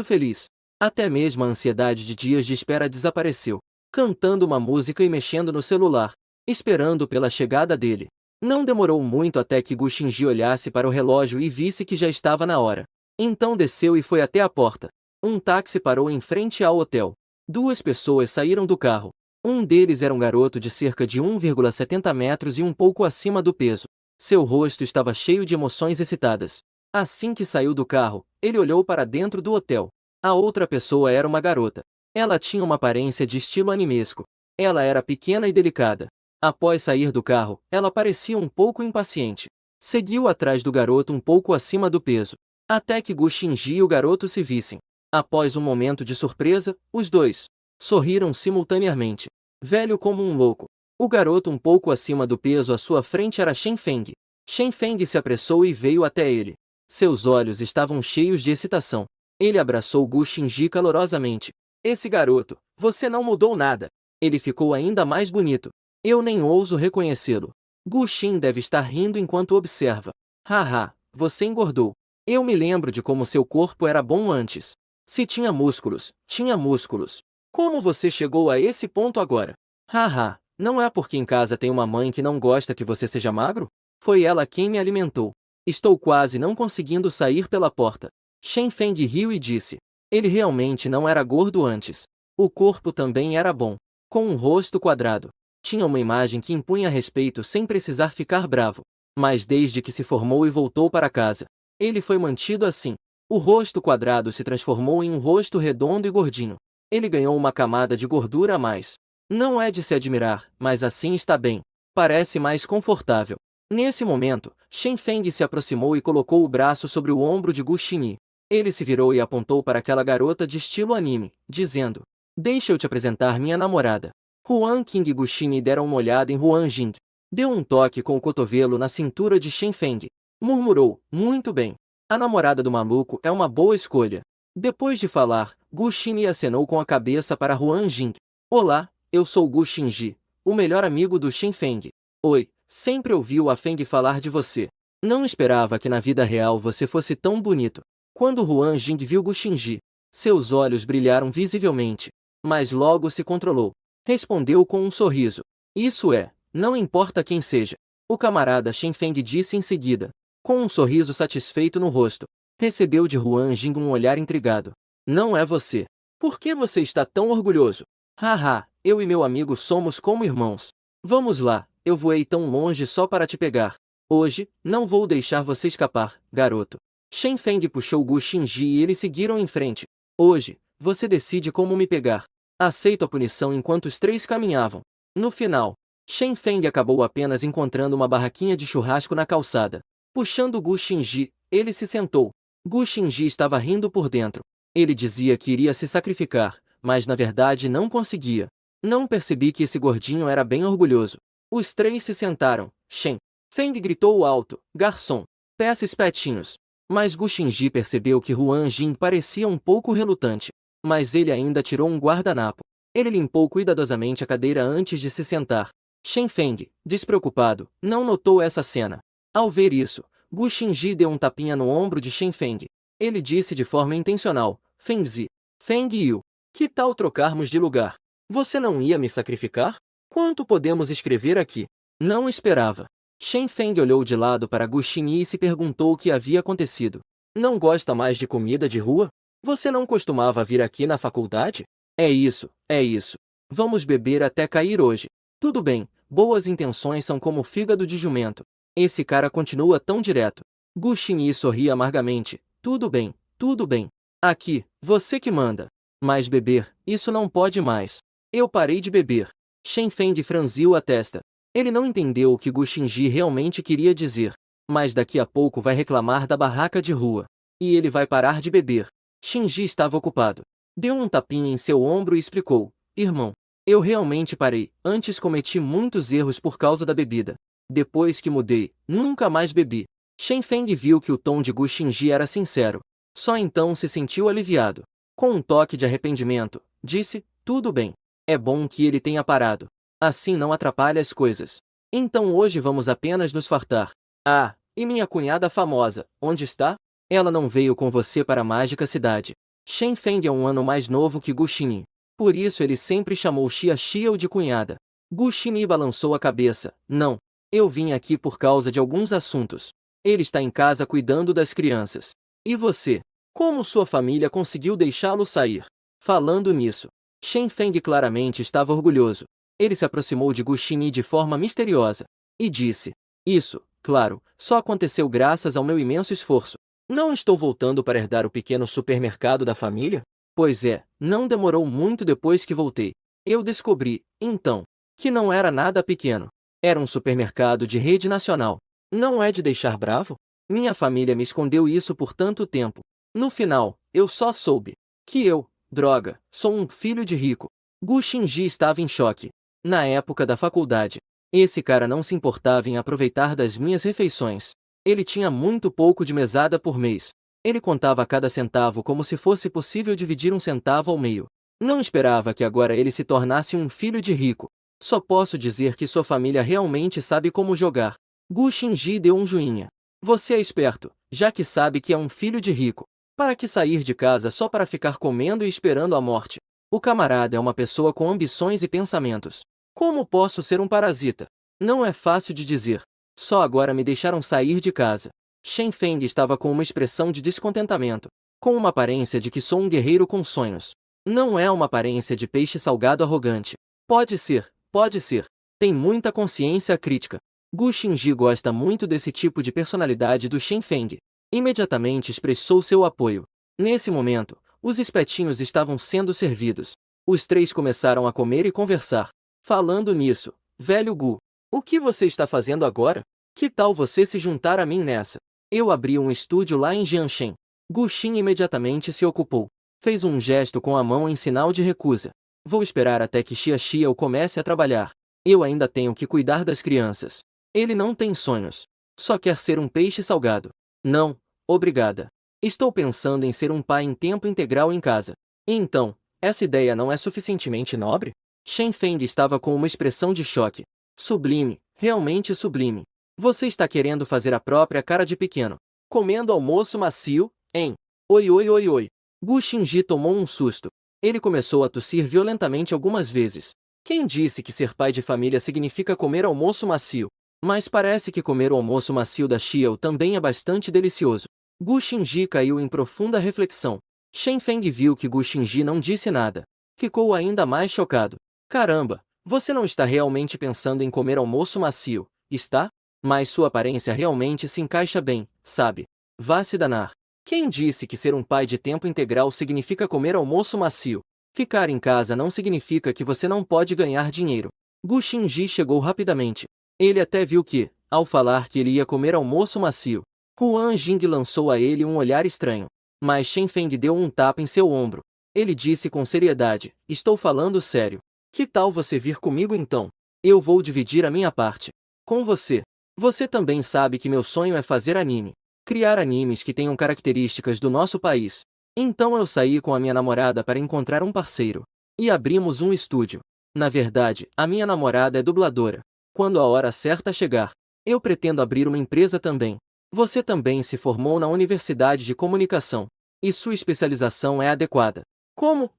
feliz. Até mesmo a ansiedade de dias de espera desapareceu. Cantando uma música e mexendo no celular. Esperando pela chegada dele. Não demorou muito até que Gu Xinji olhasse para o relógio e visse que já estava na hora. Então desceu e foi até a porta. Um táxi parou em frente ao hotel. Duas pessoas saíram do carro. Um deles era um garoto de cerca de 1,70 metros e um pouco acima do peso. Seu rosto estava cheio de emoções excitadas. Assim que saiu do carro, ele olhou para dentro do hotel. A outra pessoa era uma garota. Ela tinha uma aparência de estilo animesco. Ela era pequena e delicada. Após sair do carro, ela parecia um pouco impaciente. Seguiu atrás do garoto um pouco acima do peso. Até que Gu Xinji e o garoto se vissem. Após um momento de surpresa, os dois sorriram simultaneamente. Velho como um louco. O garoto um pouco acima do peso à sua frente era Shen Feng. Shen Feng se apressou e veio até ele. Seus olhos estavam cheios de excitação. Ele abraçou Gu Xinji calorosamente. Esse garoto, você não mudou nada. Ele ficou ainda mais bonito. Eu nem ouso reconhecê-lo. Gu Xin deve estar rindo enquanto observa. Haha, você engordou. Eu me lembro de como seu corpo era bom antes. Se tinha músculos, tinha músculos. Como você chegou a esse ponto agora? Haha, não é porque em casa tem uma mãe que não gosta que você seja magro? Foi ela quem me alimentou. Estou quase não conseguindo sair pela porta. Shen Feng riu e disse. Ele realmente não era gordo antes. O corpo também era bom. Com um rosto quadrado. Tinha uma imagem que impunha respeito sem precisar ficar bravo. Mas desde que se formou e voltou para casa, ele foi mantido assim. O rosto quadrado se transformou em um rosto redondo e gordinho. Ele ganhou uma camada de gordura a mais. Não é de se admirar, mas assim está bem. Parece mais confortável. Nesse momento, Shen Feng se aproximou e colocou o braço sobre o ombro de Gu Xinyi. Ele se virou e apontou para aquela garota de estilo anime, dizendo: Deixa eu te apresentar minha namorada. Huang Qing e Gu Xinyi deram uma olhada em Huang Jing. Deu um toque com o cotovelo na cintura de Shen Feng. Murmurou, muito bem. A namorada do maluco é uma boa escolha. Depois de falar, Gu Xinyi acenou com a cabeça para Huang Jing. Olá, eu sou Gu Xinji, o melhor amigo do Shen Feng. Oi, sempre ouvi o Feng falar de você. Não esperava que na vida real você fosse tão bonito. Quando Huang Jing viu Gu Xinji, seus olhos brilharam visivelmente. Mas logo se controlou. Respondeu com um sorriso. Isso é, não importa quem seja. O camarada Shen Feng disse em seguida. Com um sorriso satisfeito no rosto. Recebeu de Huang Jing um olhar intrigado. Não é você. Por que você está tão orgulhoso? Haha, eu e meu amigo somos como irmãos. Vamos lá, eu voei tão longe só para te pegar. Hoje, não vou deixar você escapar, garoto. Shen Feng puxou Gu Xinji e eles seguiram em frente. Hoje, você decide como me pegar. Aceito a punição enquanto os três caminhavam. No final, Shen Feng acabou apenas encontrando uma barraquinha de churrasco na calçada. Puxando Gu Xinji, ele se sentou. Gu Xinji estava rindo por dentro. Ele dizia que iria se sacrificar, mas na verdade não conseguia. Não percebi que esse gordinho era bem orgulhoso. Os três se sentaram. Shen Feng gritou alto, garçom, peça espetinhos. Mas Gu Xinji percebeu que Huang Jing parecia um pouco relutante. Mas ele ainda tirou um guardanapo. Ele limpou cuidadosamente a cadeira antes de se sentar. Shen Feng, despreocupado, não notou essa cena. Ao ver isso, Gu Xingji deu um tapinha no ombro de Shen Feng. Ele disse de forma intencional, Fengzi, Feng Yu, que tal trocarmos de lugar? Você não ia me sacrificar? Quanto podemos escrever aqui? Não esperava. Shen Feng olhou de lado para Gu Xingyi e se perguntou o que havia acontecido. Não gosta mais de comida de rua? Você não costumava vir aqui na faculdade? É isso, é isso. Vamos beber até cair hoje. Tudo bem, boas intenções são como fígado de jumento. Esse cara continua tão direto. Gu Xingyi sorria amargamente. Tudo bem, tudo bem. Aqui, você que manda. Mas beber, isso não pode mais. Eu parei de beber. Shen Feng franziu a testa. Ele não entendeu o que Gu Xingyi realmente queria dizer. Mas daqui a pouco vai reclamar da barraca de rua. E ele vai parar de beber. Xingyi estava ocupado. Deu um tapinha em seu ombro e explicou. Irmão, eu realmente parei. Antes cometi muitos erros por causa da bebida. Depois que mudei, nunca mais bebi. Shen Feng viu que o tom de Gu Xingyi era sincero. Só então se sentiu aliviado. Com um toque de arrependimento, disse, tudo bem. É bom que ele tenha parado. Assim não atrapalha as coisas. Então hoje vamos apenas nos fartar. Ah, e minha cunhada famosa, onde está? Ela não veio com você para a mágica cidade. Shen Feng é um ano mais novo que Gu Xingyi. Por isso ele sempre chamou Xia Xiao de cunhada. Gu Xingyi balançou a cabeça. Não. Eu vim aqui por causa de alguns assuntos. Ele está em casa cuidando das crianças. E você? Como sua família conseguiu deixá-lo sair? Falando nisso, Shen Feng claramente estava orgulhoso. Ele se aproximou de Gu Xingyi de forma misteriosa. E disse, isso, claro, só aconteceu graças ao meu imenso esforço. Não estou voltando para herdar o pequeno supermercado da família? Pois é, não demorou muito depois que voltei. Eu descobri, então, que não era nada pequeno. Era um supermercado de rede nacional. Não é de deixar bravo? Minha família me escondeu isso por tanto tempo. No final, eu só soube que eu, droga, sou um filho de rico. Gu Xingyi estava em choque. Na época da faculdade, esse cara não se importava em aproveitar das minhas refeições. Ele tinha muito pouco de mesada por mês. Ele contava cada centavo como se fosse possível dividir um centavo ao meio. Não esperava que agora ele se tornasse um filho de rico. Só posso dizer que sua família realmente sabe como jogar. Gu Xingyi deu um joinha. Você é esperto, já que sabe que é um filho de rico. Para que sair de casa só para ficar comendo e esperando a morte? O camarada é uma pessoa com ambições e pensamentos. Como posso ser um parasita? Não é fácil de dizer. Só agora me deixaram sair de casa. Shen Feng estava com uma expressão de descontentamento, com uma aparência de que sou um guerreiro com sonhos. Não é uma aparência de peixe salgado arrogante. Pode ser, pode ser. Tem muita consciência crítica. Gu Xingyi gosta muito desse tipo de personalidade do Shen Feng. Imediatamente expressou seu apoio. Nesse momento, os espetinhos estavam sendo servidos. Os três começaram a comer e conversar. Falando nisso, velho Gu, o que você está fazendo agora? Que tal você se juntar a mim nessa? Eu abri um estúdio lá em Jianshen. Gu Xin imediatamente se ocupou. Fez um gesto com a mão em sinal de recusa. Vou esperar até que Xia Xiao comece a trabalhar. Eu ainda tenho que cuidar das crianças. Ele não tem sonhos. Só quer ser um peixe salgado. Não, obrigada. Estou pensando em ser um pai em tempo integral em casa. Então, essa ideia não é suficientemente nobre? Shen Feng estava com uma expressão de choque. Sublime, realmente sublime. Você está querendo fazer a própria cara de pequeno. Comendo almoço macio, hein? Oi oi oi oi. Gu Xingyi tomou um susto. Ele começou a tossir violentamente algumas vezes. Quem disse que ser pai de família significa comer almoço macio? Mas parece que comer o almoço macio da Xiao também é bastante delicioso. Gu Xingyi caiu em profunda reflexão. Shen Feng viu que Gu Xingyi não disse nada. Ficou ainda mais chocado. Caramba, você não está realmente pensando em comer almoço macio, está? Mas sua aparência realmente se encaixa bem, sabe? Vá se danar. Quem disse que ser um pai de tempo integral significa comer almoço macio? Ficar em casa não significa que você não pode ganhar dinheiro. Gu Xingyi chegou rapidamente. Ele até viu que, ao falar que ele ia comer almoço macio, Huan Jing lançou a ele um olhar estranho. Mas Shen Feng deu um tapa em seu ombro. Ele disse com seriedade, estou falando sério. Que tal você vir comigo então? Eu vou dividir a minha parte com você. Você também sabe que meu sonho é fazer anime. Criar animes que tenham características do nosso país. Então eu saí com a minha namorada para encontrar um parceiro. E abrimos um estúdio. Na verdade, a minha namorada é dubladora. Quando a hora certa chegar, Eu pretendo abrir uma empresa também. Você também se formou na Universidade de Comunicação. E sua especialização é adequada. Como?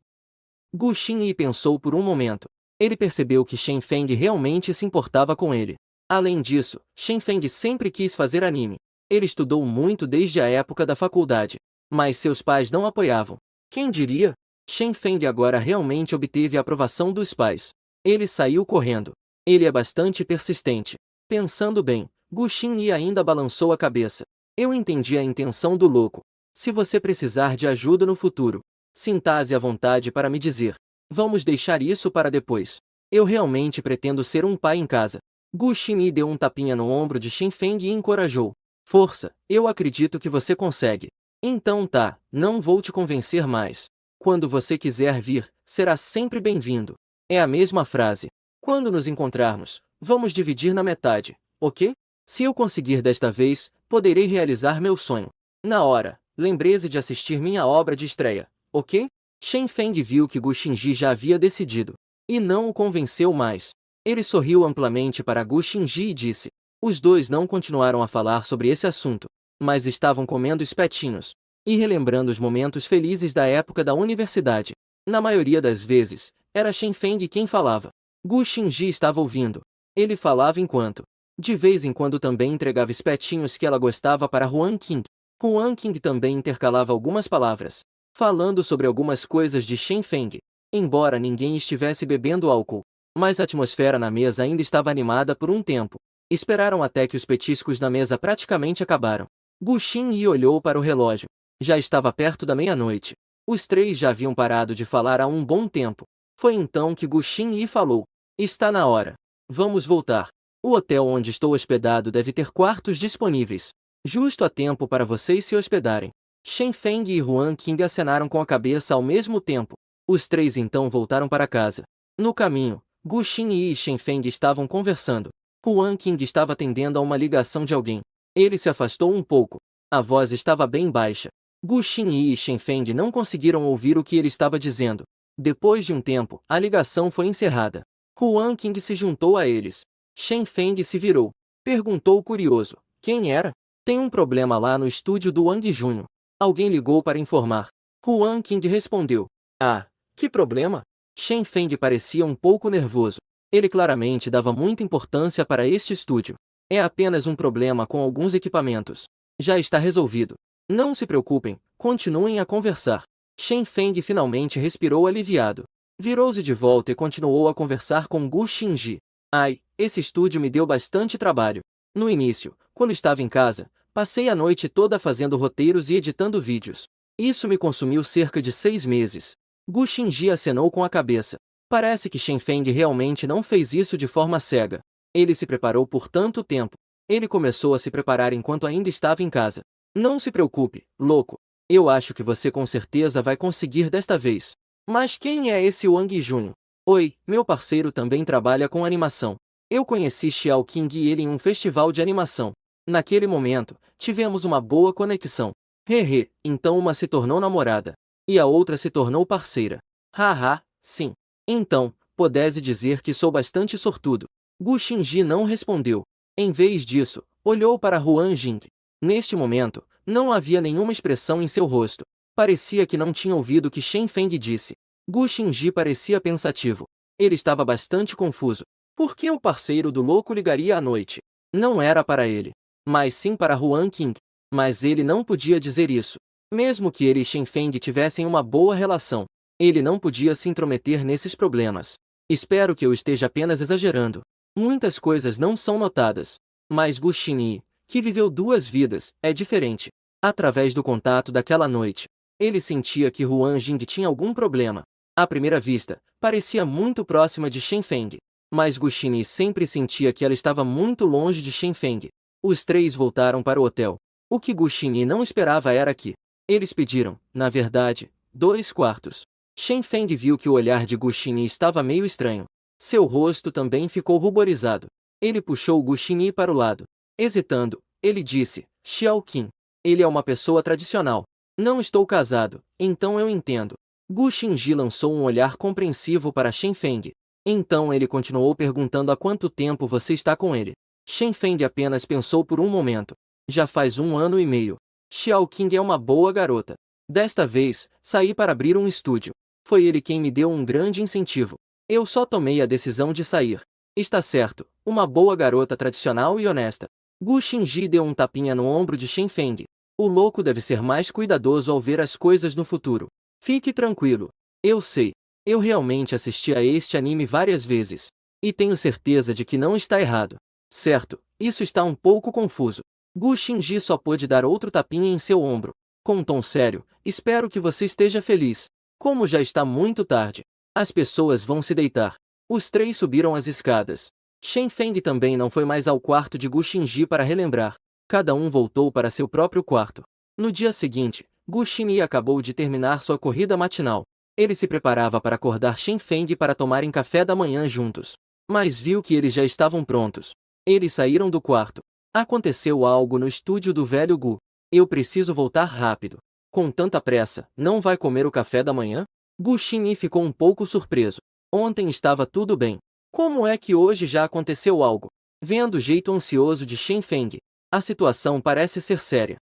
Gu Xinyi pensou por um momento. Ele percebeu que Shen Feng realmente se importava com ele. Além disso, Shen Feng sempre quis fazer anime. Ele estudou muito desde a época da faculdade. Mas seus pais não apoiavam. Quem diria? Shen Feng agora realmente obteve a aprovação dos pais. Ele saiu correndo. Ele é bastante persistente. Pensando bem, Gu Xinyi ainda balançou a cabeça. Eu entendi a intenção do louco. Se você precisar de ajuda no futuro, sinta-se à vontade para me dizer. Vamos deixar isso para depois. Eu realmente pretendo ser um pai em casa. Gu Xinyi deu um tapinha no ombro de Shen Feng e encorajou. Força, eu acredito que você consegue. Então tá, não vou te convencer mais. Quando você quiser vir, será sempre bem-vindo. É a mesma frase. Quando nos encontrarmos, vamos dividir na metade, ok? Se eu conseguir desta vez, poderei realizar meu sonho. Na hora, lembre-se de assistir minha obra de estreia, ok? Shen Feng viu que Gu Xinji já havia decidido. E não o convenceu mais. Ele sorriu amplamente para Gu Xinji e disse. Os dois não continuaram a falar sobre esse assunto, mas estavam comendo espetinhos e relembrando os momentos felizes da época da universidade. Na maioria das vezes, era Shen Feng quem falava. Gu Xinji estava ouvindo. Ele falava enquanto, de vez em quando também entregava espetinhos que ela gostava para Huan Qing. Huan Qing também intercalava algumas palavras, falando sobre algumas coisas de Shen Feng. Embora ninguém estivesse bebendo álcool, mas a atmosfera na mesa ainda estava animada por um tempo. Esperaram até que os petiscos na mesa praticamente acabaram. Gu Xinyi olhou para o relógio. Já estava perto da meia-noite. Os três já haviam parado de falar há um bom tempo. Foi então que Gu Xinyi falou. Está na hora. Vamos voltar. O hotel onde estou hospedado deve ter quartos disponíveis. Justo a tempo para vocês se hospedarem. Shen Feng e Huan Qing acenaram com a cabeça ao mesmo tempo. Os três então voltaram para casa. No caminho, Gu Xinyi e Shen Feng estavam conversando. Huan Qing estava atendendo a uma ligação de alguém. Ele se afastou um pouco. A voz estava bem baixa. Gu Xinyi e Shen Feng não conseguiram ouvir o que ele estava dizendo. Depois de um tempo, a ligação foi encerrada. Huan Qing se juntou a eles. Shen Feng se virou. Perguntou curioso. Quem era? Tem um problema lá no estúdio do Wang Junho. Alguém ligou para informar. Huan Qing respondeu. Ah, que problema? Shen Feng parecia um pouco nervoso. Ele claramente dava muita importância para este estúdio. É apenas um problema com alguns equipamentos. Já está resolvido. Não se preocupem, continuem a conversar. Shen Feng finalmente respirou aliviado. Virou-se de volta e continuou a conversar com Gu Xinji. Ai, esse estúdio me deu bastante trabalho. No início, quando estava em casa, passei a noite toda fazendo roteiros e editando vídeos. Isso me consumiu cerca de 6 meses. Gu Xinji acenou com a cabeça. Parece que Shen Feng realmente não fez isso de forma cega. Ele se preparou por tanto tempo. Ele começou a se preparar enquanto ainda estava em casa. Não se preocupe, louco. Eu acho que você com certeza vai conseguir desta vez. Mas quem é esse Wang Junho? Oi, meu parceiro também trabalha com animação. Eu conheci Xiao Qing e ele em um festival de animação. Naquele momento, tivemos uma boa conexão. Hehe, então uma se tornou namorada. E a outra se tornou parceira. Haha, sim. Então, pudesse dizer que sou bastante sortudo. Gu Xinji não respondeu. Em vez disso, olhou para Huan Jing. Neste momento, não havia nenhuma expressão em seu rosto. Parecia que não tinha ouvido o que Shen Feng disse. Gu Xinji parecia pensativo. Ele estava bastante confuso. Por que o parceiro do louco ligaria à noite? Não era para ele, mas sim para Huan Qing. Mas ele não podia dizer isso. Mesmo que ele e Shen Feng tivessem uma boa relação, ele não podia se intrometer nesses problemas. Espero que eu esteja apenas exagerando. Muitas coisas não são notadas. Mas Gu Xinyi, que viveu 2 vidas, é diferente. Através do contato daquela noite, ele sentia que Huan Jing tinha algum problema. À primeira vista, parecia muito próxima de Shen Feng. Mas Gu Xinyi sempre sentia que ela estava muito longe de Shen Feng. Os três voltaram para o hotel. O que Gu Xinyi não esperava era que eles pediram, na verdade, 2 quartos. Shen Feng viu que o olhar de Gu Xinyi estava meio estranho. Seu rosto também ficou ruborizado. Ele puxou Gu Xinyi para o lado. Hesitando, ele disse, Xiao Qing. Ele é uma pessoa tradicional. Não estou casado, então eu entendo. Gu Xinji lançou um olhar compreensivo para Shen Feng. Então ele continuou perguntando há quanto tempo você está com ele. Shen Feng apenas pensou por um momento. Já faz 1 ano e meio. Xiao Qing é uma boa garota. Desta vez, saí para abrir um estúdio. Foi ele quem me deu um grande incentivo. Eu só tomei a decisão de sair. Está certo, uma boa garota tradicional e honesta. Gu Xingji deu um tapinha no ombro de Shen Feng. O louco deve ser mais cuidadoso ao ver as coisas no futuro. Fique tranquilo. Eu sei. Eu realmente assisti a este anime várias vezes. E tenho certeza de que não está errado. Certo, isso está um pouco confuso. Gu Xingji só pôde dar outro tapinha em seu ombro. Com um tom sério, espero que você esteja feliz. Como já está muito tarde, as pessoas vão se deitar. Os três subiram as escadas. Shen Feng também não foi mais ao quarto de Gu Xingji para relembrar. Cada um voltou para seu próprio quarto. No dia seguinte, Gu Xingyi acabou de terminar sua corrida matinal. Ele se preparava para acordar Shen Feng para tomarem café da manhã juntos. Mas viu que eles já estavam prontos. Eles saíram do quarto. Aconteceu algo no estúdio do velho Gu. Eu preciso voltar rápido. Com tanta pressa, não vai comer o café da manhã? Gu Xingyi ficou um pouco surpreso. Ontem estava tudo bem. Como é que hoje já aconteceu algo? Vendo o jeito ansioso de Shen Feng, a situação parece ser séria.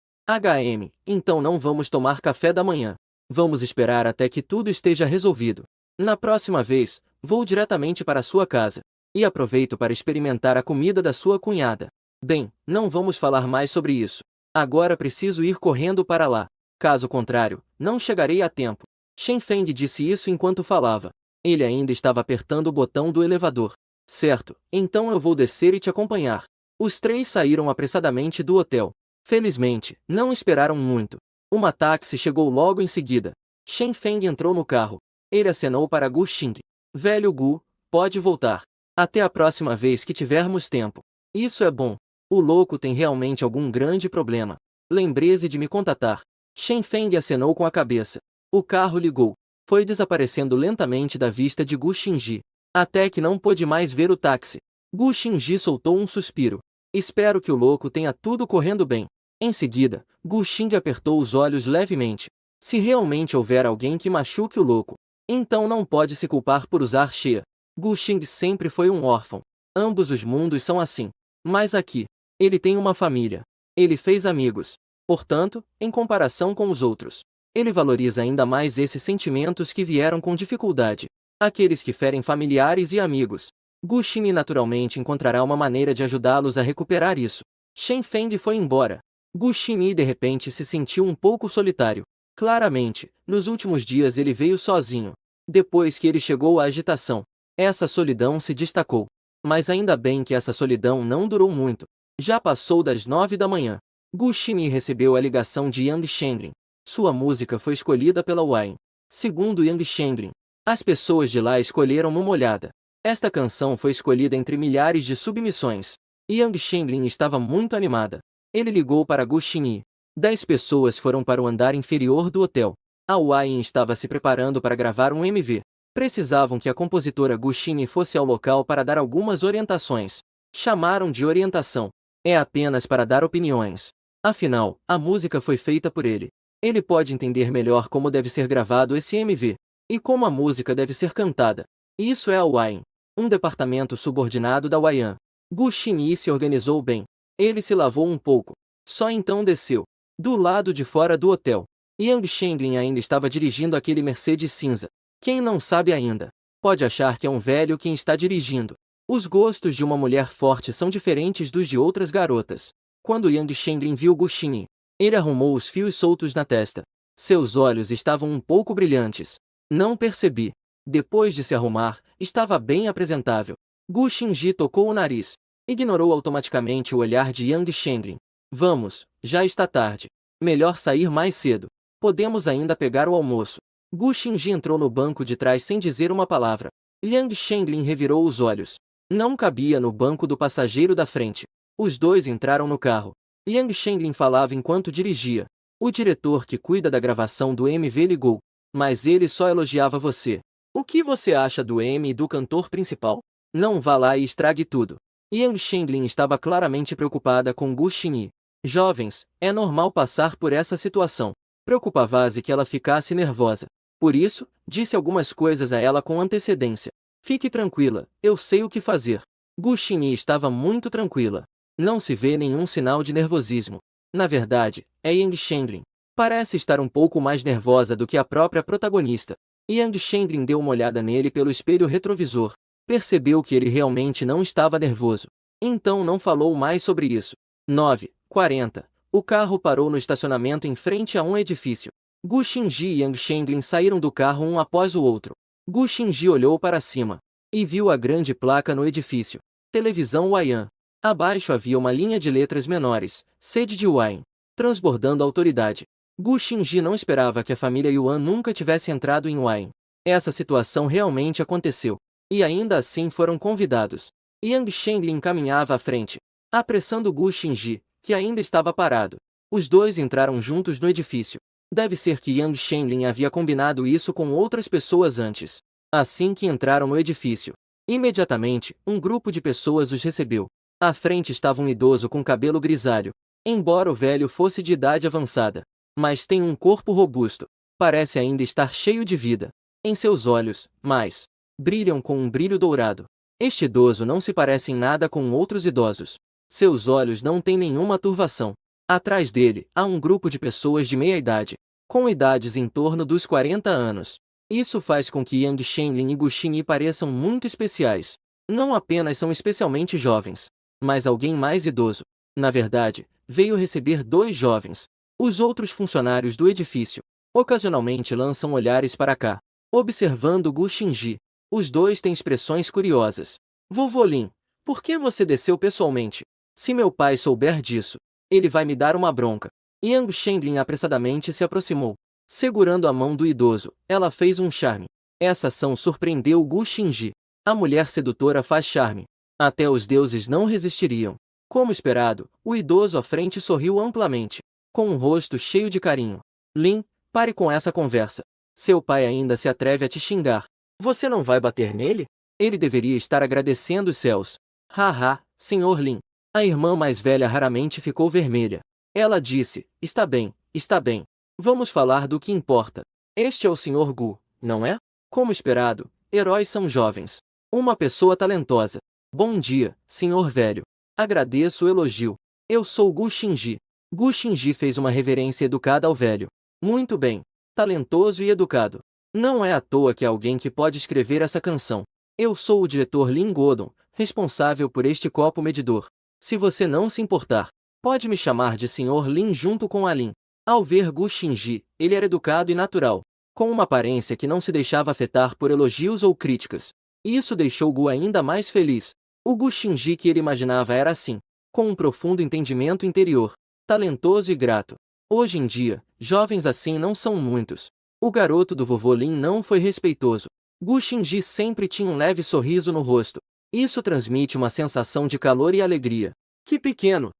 Então não vamos tomar café da manhã. Vamos esperar até que tudo esteja resolvido. Na próxima vez, vou diretamente para sua casa. E aproveito para experimentar a comida da sua cunhada. Bem, não vamos falar mais sobre isso. Agora preciso ir correndo para lá. Caso contrário, não chegarei a tempo. Shen Feng disse isso enquanto falava. Ele ainda estava apertando o botão do elevador. Certo, então eu vou descer e te acompanhar. Os três saíram apressadamente do hotel. Felizmente, não esperaram muito. Uma táxi chegou logo em seguida. Shen Feng entrou no carro. Ele acenou para Gu Xingyi. Velho Gu, pode voltar. Até a próxima vez que tivermos tempo. Isso é bom. O louco tem realmente algum grande problema. Lembre-se de me contatar. Shen Feng acenou com a cabeça. O carro ligou. Foi desaparecendo lentamente da vista de Gu Xingyi. Até que não pôde mais ver o táxi. Gu Xingyi soltou um suspiro. Espero que o louco tenha tudo correndo bem. Em seguida, Gu Xingyi apertou os olhos levemente. Se realmente houver alguém que machuque o louco, então não pode se culpar por usar Xia. Gu Xingyi sempre foi um órfão. Ambos os mundos são assim. Mas aqui, ele tem uma família. Ele fez amigos. Portanto, em comparação com os outros, ele valoriza ainda mais esses sentimentos que vieram com dificuldade. Aqueles que ferem familiares e amigos. Gu Xingyi naturalmente encontrará uma maneira de ajudá-los a recuperar isso. Shen Feng foi embora. Gu Xingyi de repente se sentiu um pouco solitário. Claramente, nos últimos dias ele veio sozinho. Depois que ele chegou à agitação, essa solidão se destacou. Mas ainda bem que essa solidão não durou muito. Já passou das 9 da manhã. Gu Xingyi recebeu a ligação de Yang Shendrin. Sua música foi escolhida pela Wine. Segundo Yang Shendrin, as pessoas de lá escolheram Uma Olhada. Esta canção foi escolhida entre milhares de submissões. Yang Shendrin estava muito animada. Ele ligou para Gu Xingyi. 10 pessoas foram para o andar inferior do hotel. A Wine estava se preparando para gravar um MV. Precisavam que a compositora Gu Xingyi fosse ao local para dar algumas orientações. Chamaram de orientação. É apenas para dar opiniões. Afinal, a música foi feita por ele. Ele pode entender melhor como deve ser gravado esse MV. E como a música deve ser cantada. Isso é a Wine, um departamento subordinado da Wayan. Gu Xingyi se organizou bem. Ele se lavou um pouco. Só então desceu. Do lado de fora do hotel, Yang Shendrin ainda estava dirigindo aquele Mercedes cinza. Quem não sabe ainda, pode achar que é um velho quem está dirigindo. Os gostos de uma mulher forte são diferentes dos de outras garotas. Quando Yang Shendrin viu Gu Xingyi, ele arrumou os fios soltos na testa. Seus olhos estavam um pouco brilhantes. Não percebi. Depois de se arrumar, estava bem apresentável. Gu Xingyi tocou o nariz. Ignorou automaticamente o olhar de Yang Shendrin. Vamos, já está tarde. Melhor sair mais cedo. Podemos ainda pegar o almoço. Gu Xingyi entrou no banco de trás sem dizer uma palavra. Yang Shendrin revirou os olhos. Não cabia no banco do passageiro da frente. Os dois entraram no carro. Yang Shendrin falava enquanto dirigia. O diretor que cuida da gravação do MV ligou. Mas ele só elogiava você. O que você acha do M e do cantor principal? Não vá lá e estrague tudo. Yang Shendrin estava claramente preocupada com Gu Xingyi. Jovens, é normal passar por essa situação. Preocupava-se que ela ficasse nervosa. Por isso, disse algumas coisas a ela com antecedência. Fique tranquila, eu sei o que fazer. Gu Xingyi estava muito tranquila. Não se vê nenhum sinal de nervosismo. Na verdade, é Yang Shenglin. Parece estar um pouco mais nervosa do que a própria protagonista. Yang Shenglin deu uma olhada nele pelo espelho retrovisor. Percebeu que ele realmente não estava nervoso. Então não falou mais sobre isso. 9:40. O carro parou no estacionamento em frente a um edifício. Gu Xingji e Yang Shenglin saíram do carro um após o outro. Gu Xingji olhou para cima e viu a grande placa no edifício. Televisão Waian. Abaixo havia uma linha de letras menores, sede de Waian, transbordando autoridade. Gu Xingji não esperava que a família Yuan nunca tivesse entrado em Waian. Essa situação realmente aconteceu. E ainda assim foram convidados. Yang Shenglin caminhava à frente, apressando Gu Xingji, que ainda estava parado. Os dois entraram juntos no edifício. Deve ser que Yang Shenglin havia combinado isso com outras pessoas antes. Assim que entraram no edifício, imediatamente, um grupo de pessoas os recebeu. À frente estava um idoso com cabelo grisalho. Embora o velho fosse de idade avançada, mas tem um corpo robusto. Parece ainda estar cheio de vida. Em seus olhos, mas brilham com um brilho dourado. Este idoso não se parece em nada com outros idosos. Seus olhos não têm nenhuma turvação. Atrás dele, há um grupo de pessoas de meia idade, com idades em torno dos 40 anos. Isso faz com que Yang Shenlin e Gu Xingyi pareçam muito especiais. Não apenas são especialmente jovens, mas alguém mais idoso. Na verdade, veio receber dois jovens. Os outros funcionários do edifício, ocasionalmente lançam olhares para cá, observando Gu Xingyi. Os dois têm expressões curiosas. Vovô Lin, por que você desceu pessoalmente? Se meu pai souber disso, ele vai me dar uma bronca. Yang Shenlin apressadamente se aproximou. Segurando a mão do idoso, ela fez um charme. Essa ação surpreendeu Gu Xingyi. A mulher sedutora faz charme. Até os deuses não resistiriam. Como esperado, o idoso à frente sorriu amplamente, com um rosto cheio de carinho. Lin, pare com essa conversa. Seu pai ainda se atreve a te xingar. Você não vai bater nele? Ele deveria estar agradecendo os céus. Haha, Sr. Lin. A irmã mais velha raramente ficou vermelha. Ela disse, está bem, está bem. Vamos falar do que importa. Este é o Sr. Gu, não é? Como esperado, heróis são jovens. Uma pessoa talentosa. Bom dia, Sr. Velho. Agradeço o elogio. Eu sou Gu Xingyi. Gu Xingyi fez uma reverência educada ao velho. Muito bem. Talentoso e educado. Não é à toa que alguém que pode escrever essa canção. Eu sou o diretor Lin Godon, responsável por este copo medidor. Se você não se importar, pode me chamar de Sr. Lin junto com a Lin. Ao ver Gu Xingyi, ele era educado e natural, com uma aparência que não se deixava afetar por elogios ou críticas. Isso deixou Gu ainda mais feliz. O Gu Xingyi que ele imaginava era assim, com um profundo entendimento interior, talentoso e grato. Hoje em dia, jovens assim não são muitos. O garoto do vovô Lin não foi respeitoso. Gu Xingyi sempre tinha um leve sorriso no rosto. Isso transmite uma sensação de calor e alegria. Que pequeno!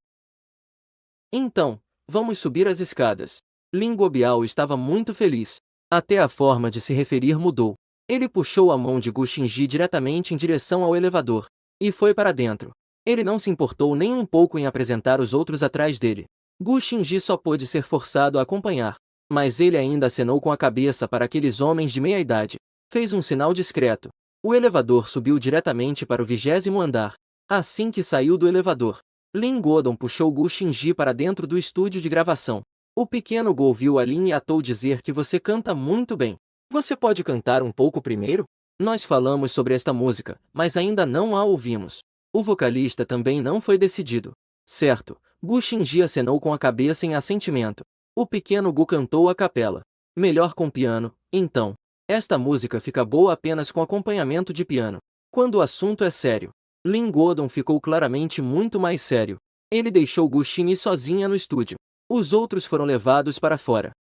Então, vamos subir as escadas. Lin Guobiao estava muito feliz. Até a forma de se referir mudou. Ele puxou a mão de Gu Xingyi diretamente em direção ao elevador e foi para dentro. Ele não se importou nem um pouco em apresentar os outros atrás dele. Gu Xingyi só pôde ser forçado a acompanhar, mas ele ainda acenou com a cabeça para aqueles homens de meia idade. Fez um sinal discreto. O elevador subiu diretamente para o 20º andar. Assim que saiu do elevador, Lin Godon puxou Gu Xingyi para dentro do estúdio de gravação. O pequeno Gu ouviu a Lin e atou dizer que você canta muito bem. Você pode cantar um pouco primeiro? Nós falamos sobre esta música, mas ainda não a ouvimos. O vocalista também não foi decidido. Certo, Gu Xingyi acenou com a cabeça em assentimento. O pequeno Gu cantou a capela. Melhor com piano, então. Esta música fica boa apenas com acompanhamento de piano. Quando o assunto é sério, Lin Godon ficou claramente muito mais sério. Ele deixou Gu Xingyi sozinha no estúdio. Os outros foram levados para fora.